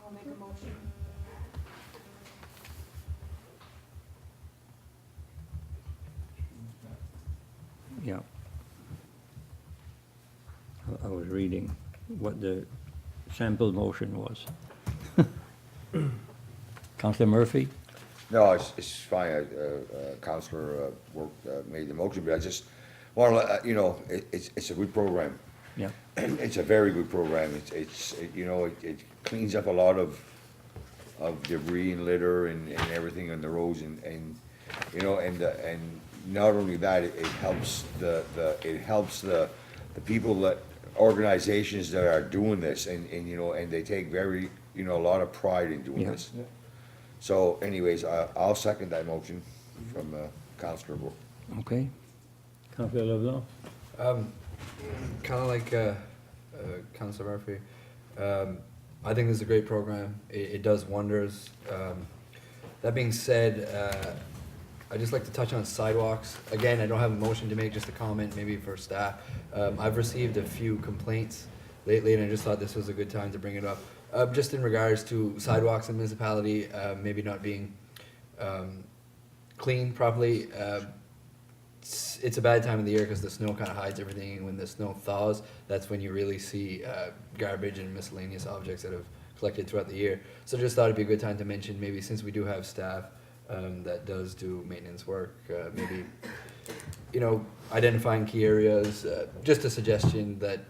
I'll make a motion. Yeah. I was reading what the sample motion was. Councillor Murphy? No, it's fine. Councillor made the motion, but I just want to let, it's a good program. Yeah. It's a very good program. It cleans up a lot of debris and litter and everything on the roads, and you know, and not only that, it helps it helps the people that, organizations that are doing this, and, you know, and they take very, you know, a lot of pride in doing Yeah. this. So anyways, I'll second that motion from Councillor Rourke. Okay. Councillor LeBlanc? Kind of like Councillor Murphy. I think this is a great program. It does wonders. That being said, I'd just like to touch on sidewalks. Again, I don't have a motion to make, just a comment maybe for staff. I've received a few complaints lately, and I just thought this was a good time to bring it up. Just in regards to sidewalks in municipality, maybe not being cleaned properly. It's a bad time of the year because the snow kind of hides everything, and when the snow thaws, that's when you really see garbage and miscellaneous objects that have collected throughout the year. So just thought it'd be a good time to mention, maybe since we do have staff that does do maintenance work, maybe, you know, identifying key areas, just a suggestion that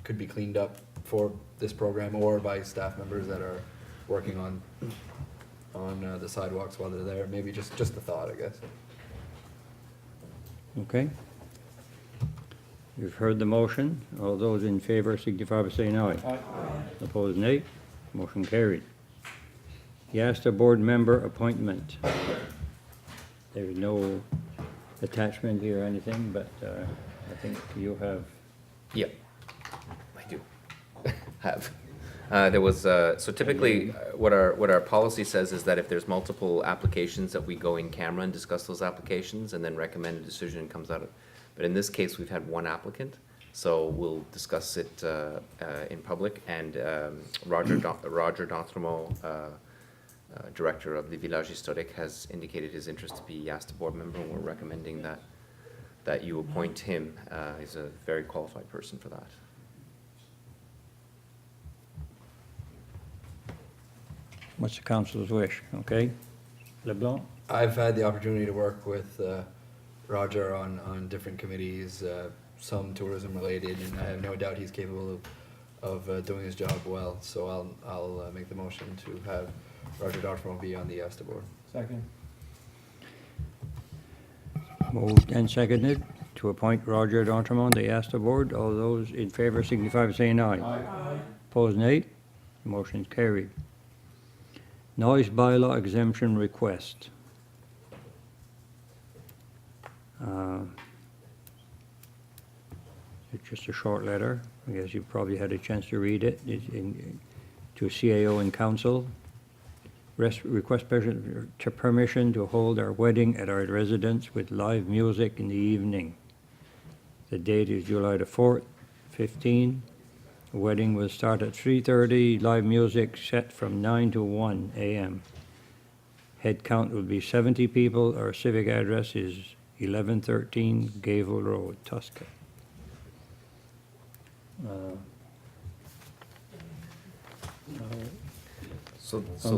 could be cleaned up for this program or by staff members that are working on the sidewalks while they're there. Maybe just a thought, I guess. Okay. You've heard the motion. All those in favor signify by saying aye. Aye. Opposed, nay. Motion carried. YASTA board member appointment. There's no attachment here or anything, but I think you have. Yep, I do have. There was, so typically, what our policy says is that if there's multiple applications, that we go in camera and discuss those applications and then recommend a decision comes out of. But in this case, we've had one applicant, so we'll discuss it in public. And Roger D'Entremont, Director of the Village Historique, has indicated his interest to be YASTA board member, and we're recommending that you appoint him. He's a very qualified person for that. What's the council's wish? Okay. LeBlanc? I've had the opportunity to work with Roger on different committees, some tourism related, and I have no doubt he's capable of doing his job well. So I'll make the motion to have Roger D'Entremont be on the YASTA board. Second. Moved and seconded to appoint Roger D'Entremont to the YASTA board. All those in favor signify by saying aye. Aye. Opposed, nay. Motion's carried. Noise bylaw exemption request. It's just a short letter. I guess you've probably had a chance to read it. It's to CAO and council. Request permission to hold our wedding at our residence with live music in the evening. The date is July the 4th, 15. The wedding will start at 3:30, live music set from 9 to 1 a.m. Head count will be 70 people. Our civic address is 1113 Gable Road, Tuscan. I'm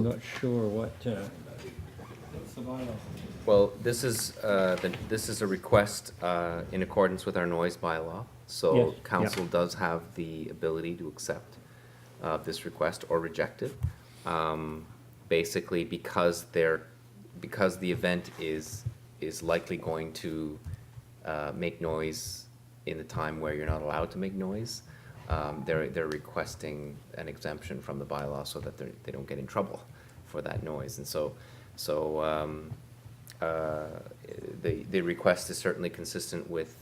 not sure what, Well, this is a request in accordance with our noise bylaw. So Yes, yeah. council does have the ability to accept this request or reject it. Basically, because the event is likely going to make noise in the time where you're not allowed to make noise, they're requesting an exemption from the bylaw so that they don't get in trouble for that noise. And so the request is certainly consistent with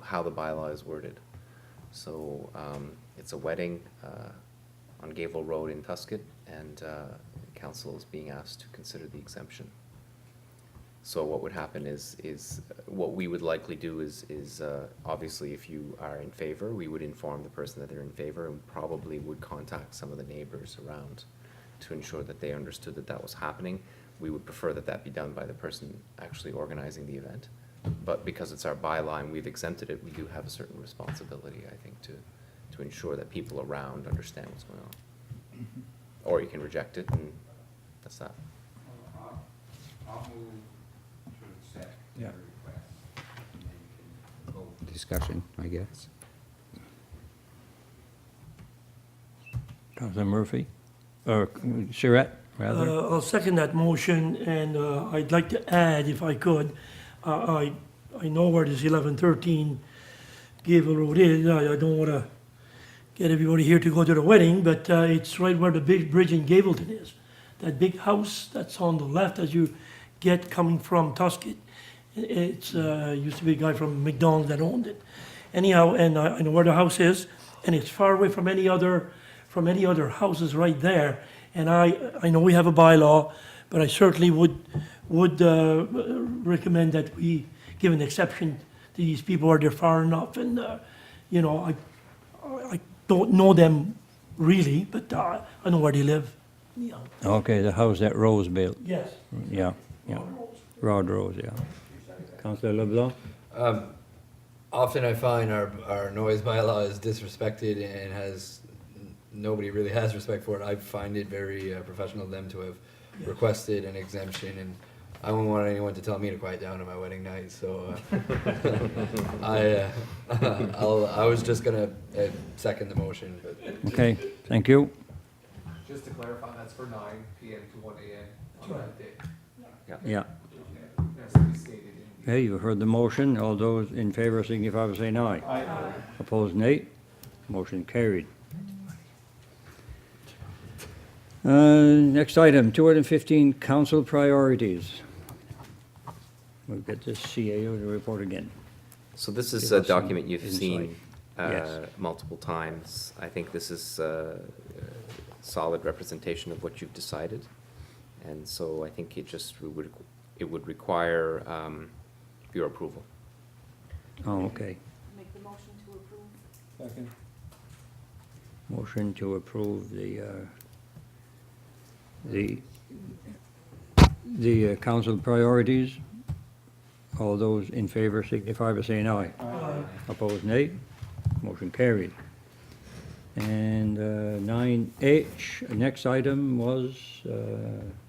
how the bylaw is worded. So it's a wedding on Gable Road in Tuscan, and council is being asked to consider the exemption. So what would happen is what we would likely do is obviously, if you are in favor, we would inform the person that they're in favor, and probably would contact some of the neighbors around to ensure that they understood that was happening. We would prefer that be done by the person actually organizing the event. But because it's our bylaw and we've exempted it, we do have a certain responsibility, I think, to ensure that people around understand what's going on. Or you can reject it, and that's that. I'll move to accept Yeah. request, and then you can vote. Discussion, I guess. Councilor Murphy? Or Surratt? rather? I'll second that motion, and I'd like to add, if I could, I know where this 1113 Gable Road is. I don't want to get everybody here to go to the wedding, but it's right where the big bridge in Gableton is. That big house that's on the left as you get coming from Tuscan. It's used to be a guy from McDonald's that owned it. Anyhow, and I know where the house is, and it's far away from any other houses right there. And I know we have a bylaw, but I certainly would recommend that we give an exception to these people where they're far enough. And you know, I don't know them really, but I know where they live. Yeah. Okay, the house that Rose built, Yes. yeah, yeah. Rod Rose, yeah. Councillor LeBlanc? Often I find our noise bylaw is disrespected and nobody really has respect for it. I find it very professional of them to have requested an exemption, and I wouldn't want anyone to tell me to quiet down on my wedding night, so I was just gonna second the motion, but. Okay, thank you. Just to clarify, that's for 9 PM to 1 AM on that day. Yeah. That's to be stated in. Okay, you heard the motion. All those in favor signify by saying aye. Aye. Opposed, nay. Motion carried. Next item, 215 council priorities. We'll get this CAO to report again. So this is Give a us some document you've seen insight. Yes. multiple times. I think this is a solid representation of what you've decided. And so I think it would require your approval. Oh, okay. Make the motion to approve. Second. Motion to approve the council priorities. All those in favor signify by saying aye. Aye. Opposed, nay. Motion carried. And 9H, next item was,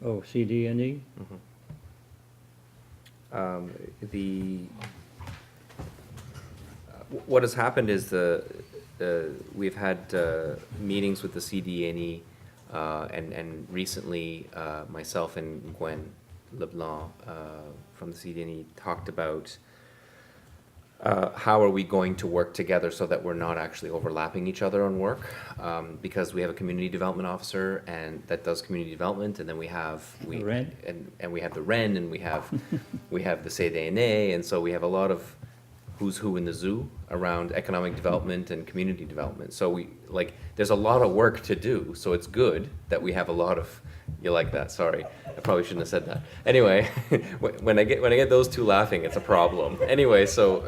CDENE. What has happened is we've had meetings with the CDENE, and recently myself and Gwen LeBlanc from the CDENE talked about how are we going to work together so that we're not actually overlapping each other on work, because we have a community development officer and that does community development, and then we have The REN. and we have the REN, and we have the CDENE, and so we have a lot of who's who in the zoo around economic development and community development. So there's a lot of work to do, so it's good that we have a lot of, you like that, sorry, I probably shouldn't have said that. Anyway, when I get those two laughing, it's a problem. Anyway, so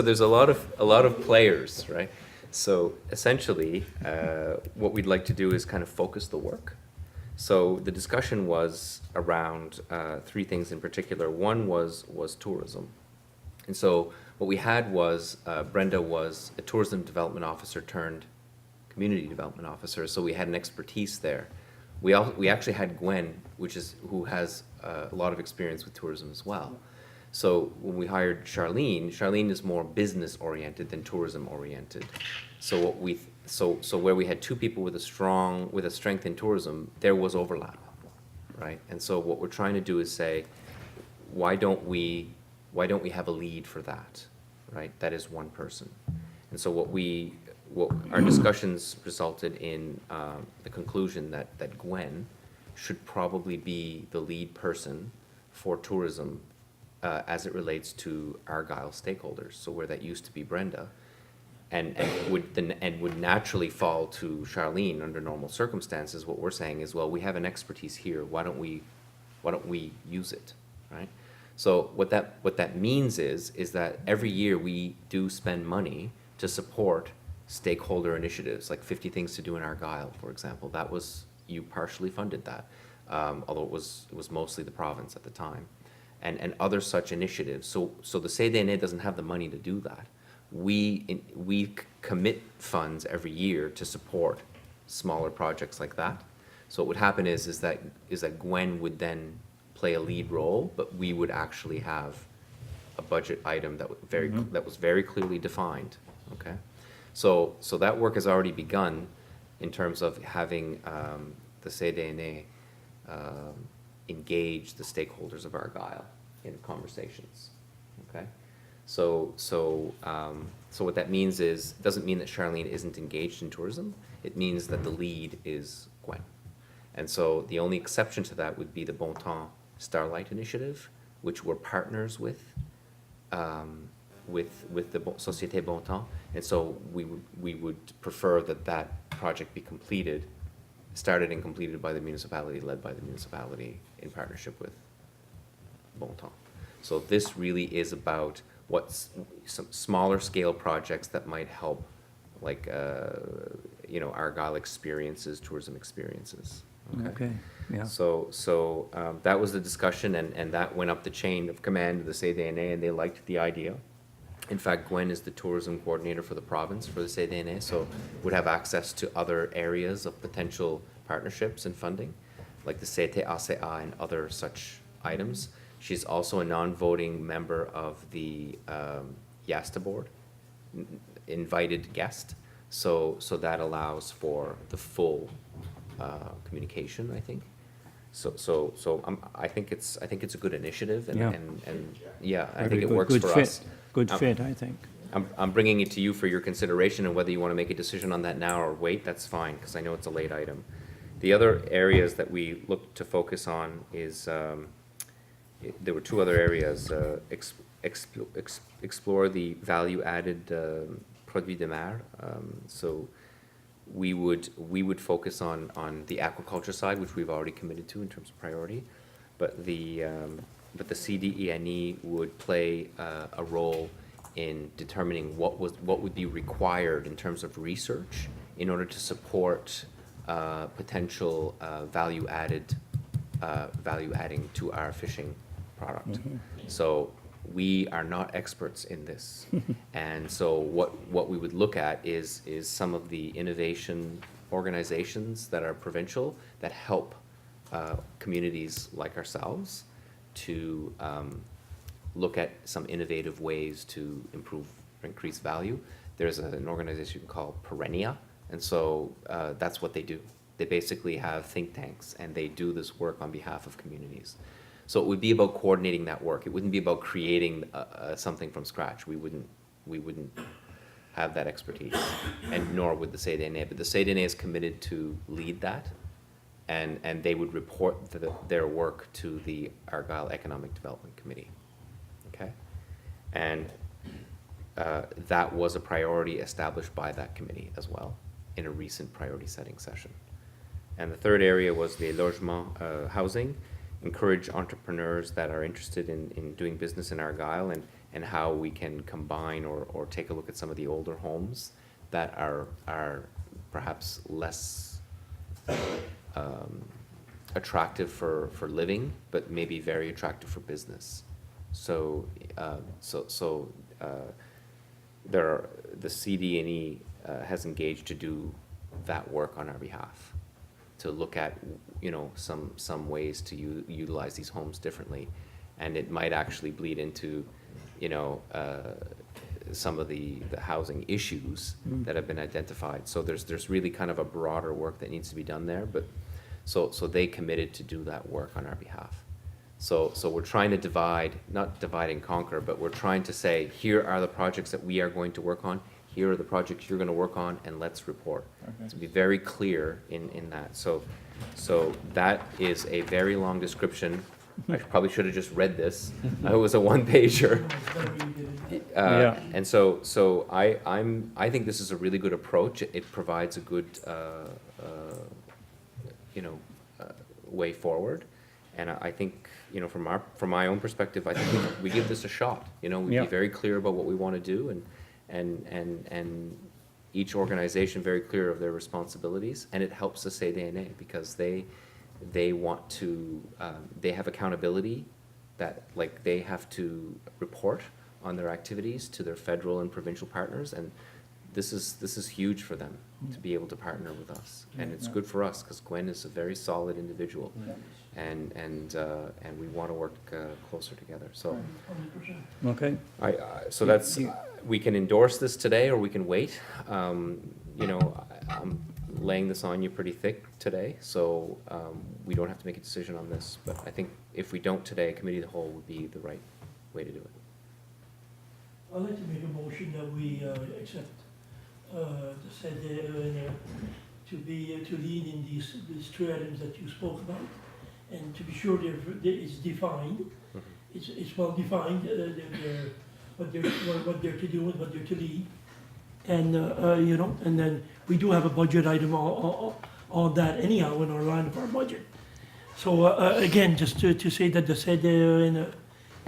there's a lot of players, right? So essentially, what we'd like to do is kind of focus the work. So the discussion was around three things in particular. One was tourism. And so what we had was, Brenda was a tourism development officer turned community development officer, so we had an expertise there. We actually had Gwen, who has a lot of experience with tourism as well. So when we hired Charlene is more business oriented than tourism oriented. So where we had two people with a strength in tourism, there was overlap, right? And so what we're trying to do is say, why don't we have a lead for that, right? That is one person. And so what our discussions resulted in the conclusion that Gwen should probably be the lead person for tourism as it relates to Argyle stakeholders. So where that used to be Brenda, and would naturally fall to Charlene under normal circumstances. What we're saying is, well, we have an expertise here. Why don't we use it, right? So what that means is that every year we do spend money to support stakeholder initiatives, like 50 Things to Do in Argyle, for example. You partially funded that, although it was mostly the province at the time, and other such initiatives. So the CDENE doesn't have the money to do that. We commit funds every year to support smaller projects like that. So what would happen is that Gwen would then play a lead role, but we would actually have a budget item that was very clearly defined. Okay, so that work has already begun in terms of having the CDENE engage the stakeholders of Argyle in conversations, okay? So what that means is, doesn't mean that Charlene isn't engaged in tourism, it means that the lead is Gwen. And so the only exception to that would be the Bon Temps Starlight initiative, which we're partners with the Société Bon Temps. And so we would prefer that that project be started and completed by the municipality, led by the municipality in partnership with Bon Temps. So this really is about what's some smaller scale projects that might help, like, Argyle experiences, tourism experiences. Okay, yeah. So that was the discussion, and that went up the chain of command to the CDENE, and they liked the idea. In fact, Gwen is the tourism coordinator for the province for the CDENE, so would have access to other areas of potential partnerships and funding, like the CDENE and other such items. She's also a non-voting member of the YASTA board, invited guest, so that allows for the full communication, I think. I think it's a good initiative, and Yeah. Yeah, I Very think it good- works good for fit. us. Good fit, I think. I'm bringing it to you for your consideration, and whether you want to make a decision on that now or wait, that's fine, because I know it's a late item. The other areas that we look to focus on is, there were two other areas, explore the value-added produits de mer. So we would focus on the aquaculture side, which we've already committed to in terms of priority, but the CDENE would play a role in determining what would be required in terms of research in order to support potential value adding to our fishing product. So we are not experts in this, and so what we would look at is some of the innovation organizations that are provincial that help communities like ourselves to look at some innovative ways to increase value. There's an organization called Perennia, and so that's what they do. They basically have think tanks, and they do this work on behalf of communities. So it would be about coordinating that work. It wouldn't be about creating something from scratch. We wouldn't have that expertise, and nor would the CDENE. But the CDENE is committed to lead that, and they would report their work to the Argyle Economic Development Committee. Okay, and that was a priority established by that committee as well in a recent priority setting session. And the third area was the logement housing. Encourage entrepreneurs that are interested in doing business in Argyle, and how we can combine or take a look at some of the older homes that are perhaps less attractive for living, but maybe very attractive for business. So the CDENE has engaged to do that work on our behalf, to look at, some ways to utilize these homes differently. And it might actually bleed into, some of the housing issues that have been identified. So there's really kind of a broader work that needs to be done there, but so they committed to do that work on our behalf. So we're trying to not divide and conquer, but we're trying to say, here are the projects that we are going to work on, here are the projects you're going to work on, and let's report. To be very clear in that. So that is a very long description. I probably should have just read this. It was a one-pager. Yeah. And so I think this is a really good approach. It provides a good, way forward. And I think, from my own perspective, I think we give this a shot. We'd Yeah. be very clear about what we want to do, and each organization very clear of their responsibilities, and it helps the CDENE because they want to, they have accountability that, like, they have to report on their activities to their federal and provincial partners, and this is huge for them to be able to partner with us, and it's good for us because Gwen is a very solid individual, and we want to work closer together. So, Okay, so that's, we can endorse this today or we can wait. laying this on you pretty thick today, so we don't have to make a decision on this, but I think if we don't today, committee of the whole would be the right way to do it. I'd like to make a motion that we accept the CDENE to lead in these three items that you spoke about, and to be sure it's defined, it's well defined, what they're to do and what they're to lead. And, you know, and then we do have a budget item on that anyhow in our line of our budget. So, again, just to say that the CDENE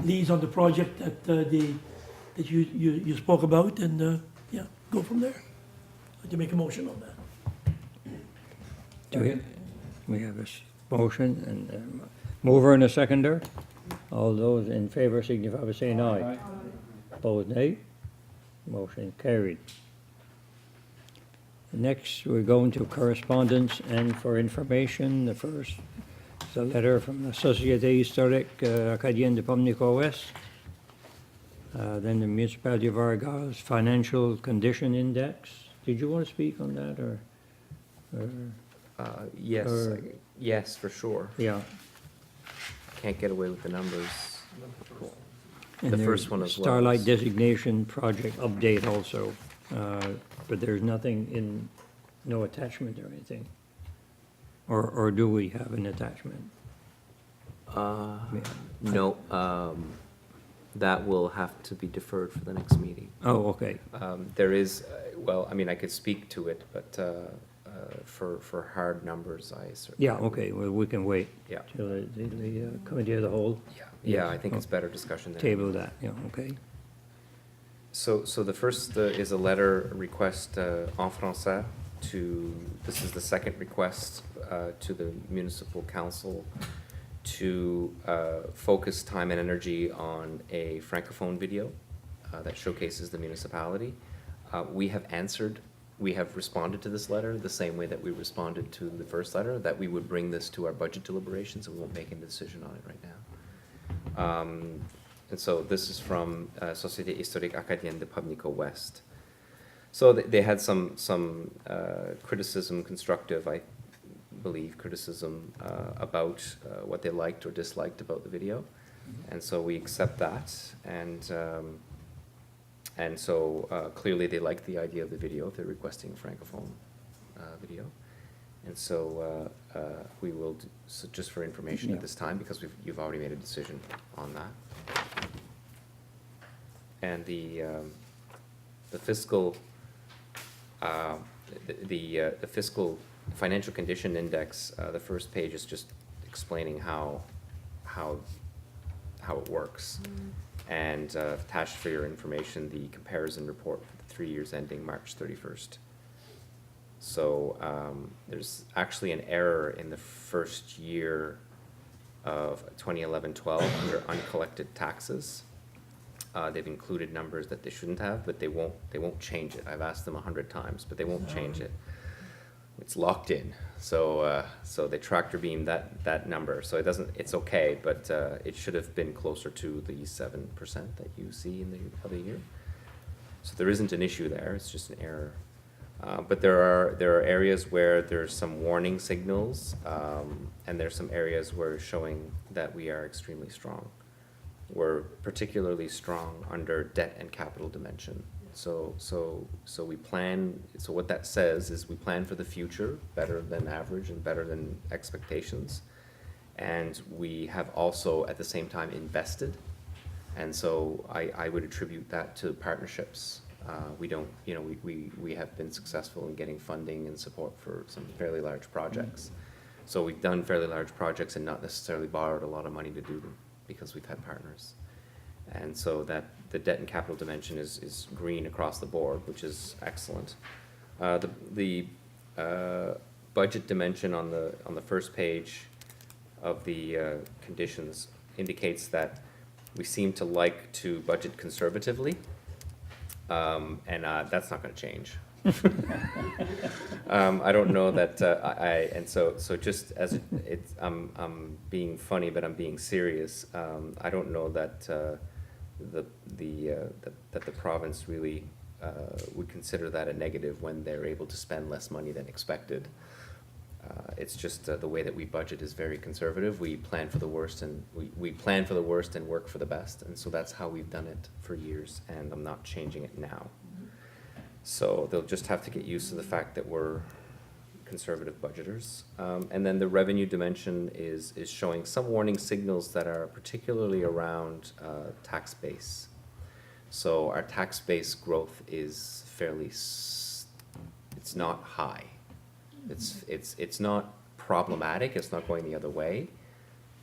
leads on the project that you spoke about, and, yeah, go from there. I'd like to make a motion on that. We have a motion and mover and a seconder. All those in favor signify by saying aye. Opposed, nay. Motion carried. Next, we're going to correspondence, and for information, the first is a letter from the société historique acadienne de Pubnico-Ouest. Then the Municipality of Argyle's Financial Condition Index. Did you want to speak on that, or? Yes, Or- yes, for sure. Yeah. Can't get away with the numbers. And The there's first one as well. Starlight designation project update also, but there's nothing no attachment or anything. Or do we have an attachment? No, that will have to be deferred for the next meeting. Oh, okay. There is, well, I mean, I could speak to it, but for hard numbers, I certainly. Yeah, okay, well, we can wait Yeah, till the committee of the whole yeah, I think it's better discussion there. table that, yeah, okay. So the first is a letter request en français this is the second request to the municipal council to focus time and energy on a francophone video that showcases the municipality. We have responded to this letter the same way that we responded to the first letter, that we would bring this to our budget deliberations, and we won't make a decision on it right now. And so this is from Société historique acadienne de Pubnico-Ouest. So they had some criticism, constructive, I believe, criticism about what they liked or disliked about the video. And so we accept that, and so clearly they like the idea of the video if they're requesting a francophone video. And so we will, so just for information at this time, because you've already made a decision on that. And the fiscal, the fiscal financial condition index, the first page is just explaining how it works. And attached for your information, the comparison report for the 3 years ending March 31st. So there's actually an error in the first year of 2011-12 under uncollected taxes. They've included numbers that they shouldn't have, but they won't change it. I've asked them 100 times, but they won't change it. It's locked in. So so they tractor beam that number. So it's okay, but it should have been closer to the 7% that you see in the other year. So there isn't an issue there. It's just an error. But there are areas where there's some warning signals, and there's some areas where it's showing that we are extremely strong. We're particularly strong under debt and capital dimension. So we plan. So what that says is we plan for the future better than average and better than expectations, and we have also at the same time invested. And so I would attribute that to partnerships. We don't, you know, we have been successful in getting funding and support for some fairly large projects. So we've done fairly large projects and not necessarily borrowed a lot of money to do them because we've had partners. And so that the debt and capital dimension is green across the board, which is excellent. The budget dimension on the first page of the conditions indicates that we seem to like to budget conservatively. And that's not going to change. I don't know that and so just as I'm being funny, but I'm being serious. I don't know that that the province really would consider that a negative when they're able to spend less money than expected. It's just the way that we budget is very conservative. We plan for the worst and we plan for the worst and work for the best. And so that's how we've done it for years, and I'm not changing it now. So they'll just have to get used to the fact that we're conservative budgeters. And then the revenue dimension is showing some warning signals that are particularly around tax base. So our tax base growth is fairly, it's not high. It's not problematic, it's not going the other way,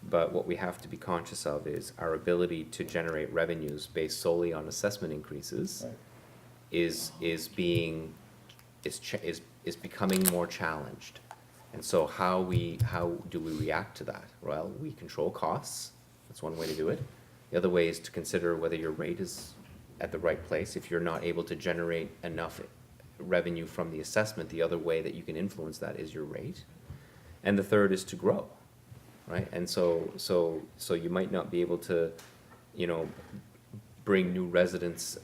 but what we have to be conscious of is our ability to generate revenues based solely on assessment increases is becoming more challenged. And so how do we react to that? Well, we control costs, that's one way to do it. The other way is to consider whether your rate is at the right place. If you're not able to generate enough revenue from the assessment, the other way that you can influence that is your rate. And the third is to grow, right? And so you might not be able to, you know, bring new residents,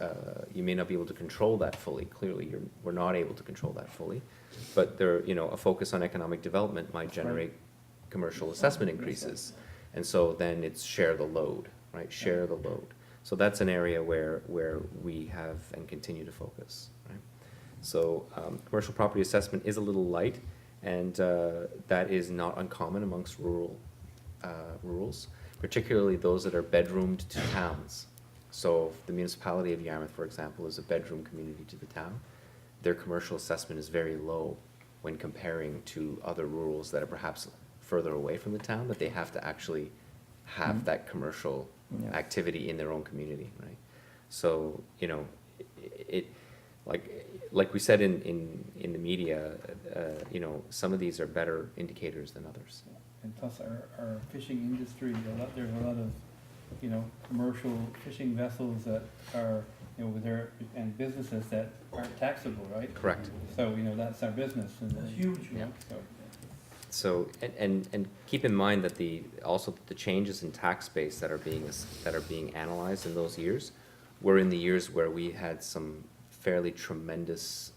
you may not be able to control that fully. Clearly, we're not able to control that fully. But there, you know, a focus on economic development might generate commercial assessment increases. And so then it's share the load, right? Share the load. So that's an area where we have and continue to focus, right? So commercial property assessment is a little light, and that is not uncommon amongst rurals, particularly those that are bedroomed to towns. So if the municipality of Yarmouth, for example, is a bedroom community to the town, their commercial assessment is very low when comparing to other rurals that are perhaps further away from the town, that they have to actually have that commercial activity in their own community, right? So, you know, it like we said in the media, you know, some of these are better indicators than others. And plus our fishing industry, there's a lot of, you know, commercial fishing vessels that are, you know, and businesses that aren't taxable, right? Correct. So, you know, that's our business. And That's huge. you know, so. So, and keep in mind that also the changes in tax base that are being analyzed in those years were in the years where we had some fairly tremendous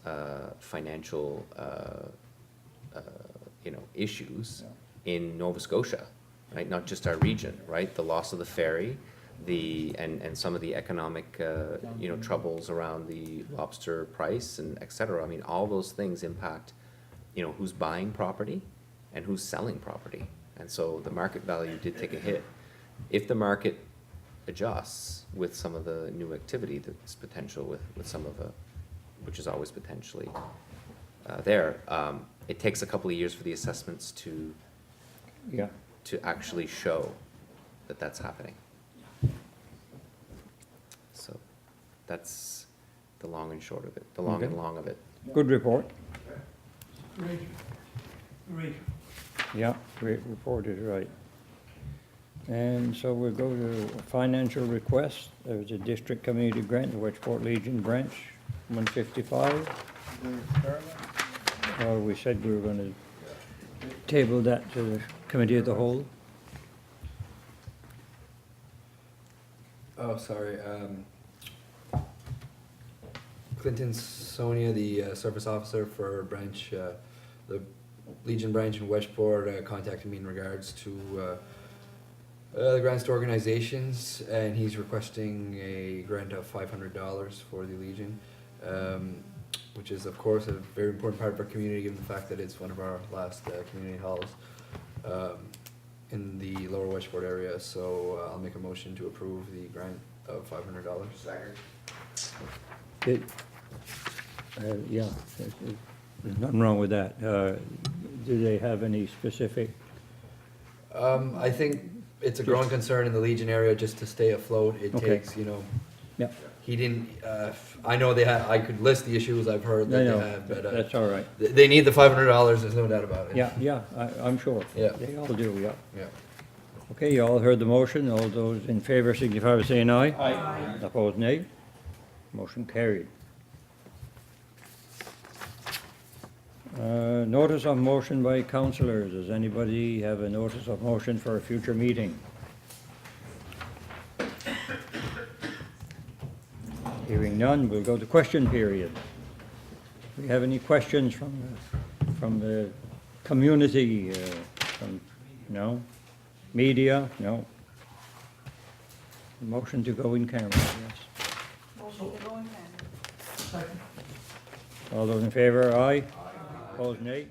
financial you know, issues in Nova Scotia, right? Not just our region, right? The loss of the ferry, and some of the economic you know, troubles around the lobster price and et cetera. I mean, all those things impact, you know, who's buying property and who's selling property. And so the market value did take a hit. If the market adjusts with some of the new activity that's potential with some of which is always potentially there, it takes a couple of years for the assessments to actually show that that's happening. So that's the long and short of it, the long and long of it. Good report. Great. Great. Yeah, great report is right. And so we'll go to financial request. There's a district community grant, the Westport Legion branch, 155. We said we were going to table that to the committee of the whole. Oh, sorry. Clinton Sonia, the service officer for branch, the Legion branch in Westport, contacted me in regards to the grants to organizations, and he's requesting a grant of $500 for the Legion, which is of course a very important part of our community, given the fact that it's one of our last community halls in the lower Westport area. So I'll make a motion to approve the grant of $500. Second. Yeah, there's nothing wrong with that. Do they have any specific? I think it's a growing concern in the Legion area just to stay afloat. It Okay. takes, you know, Yeah, he didn't, I know they have, I could list the issues I've heard that I they know, have, but that's all right. they need the $500, there's no doubt about it. Yeah, I'm sure. Yeah. They all do, yeah. Yeah. Okay, you all heard the motion. All those in favor signify by saying aye. Aye. Opposed, nay. Motion carried. Notice of motion by councillors. Does anybody have a notice of motion for a future meeting? Hearing none, we'll go to question period. Do we have any questions from the community? No? Media? No? Motion to go in camera, yes. Motion to go in camera. Second. All those in favor, aye? Opposed, nay?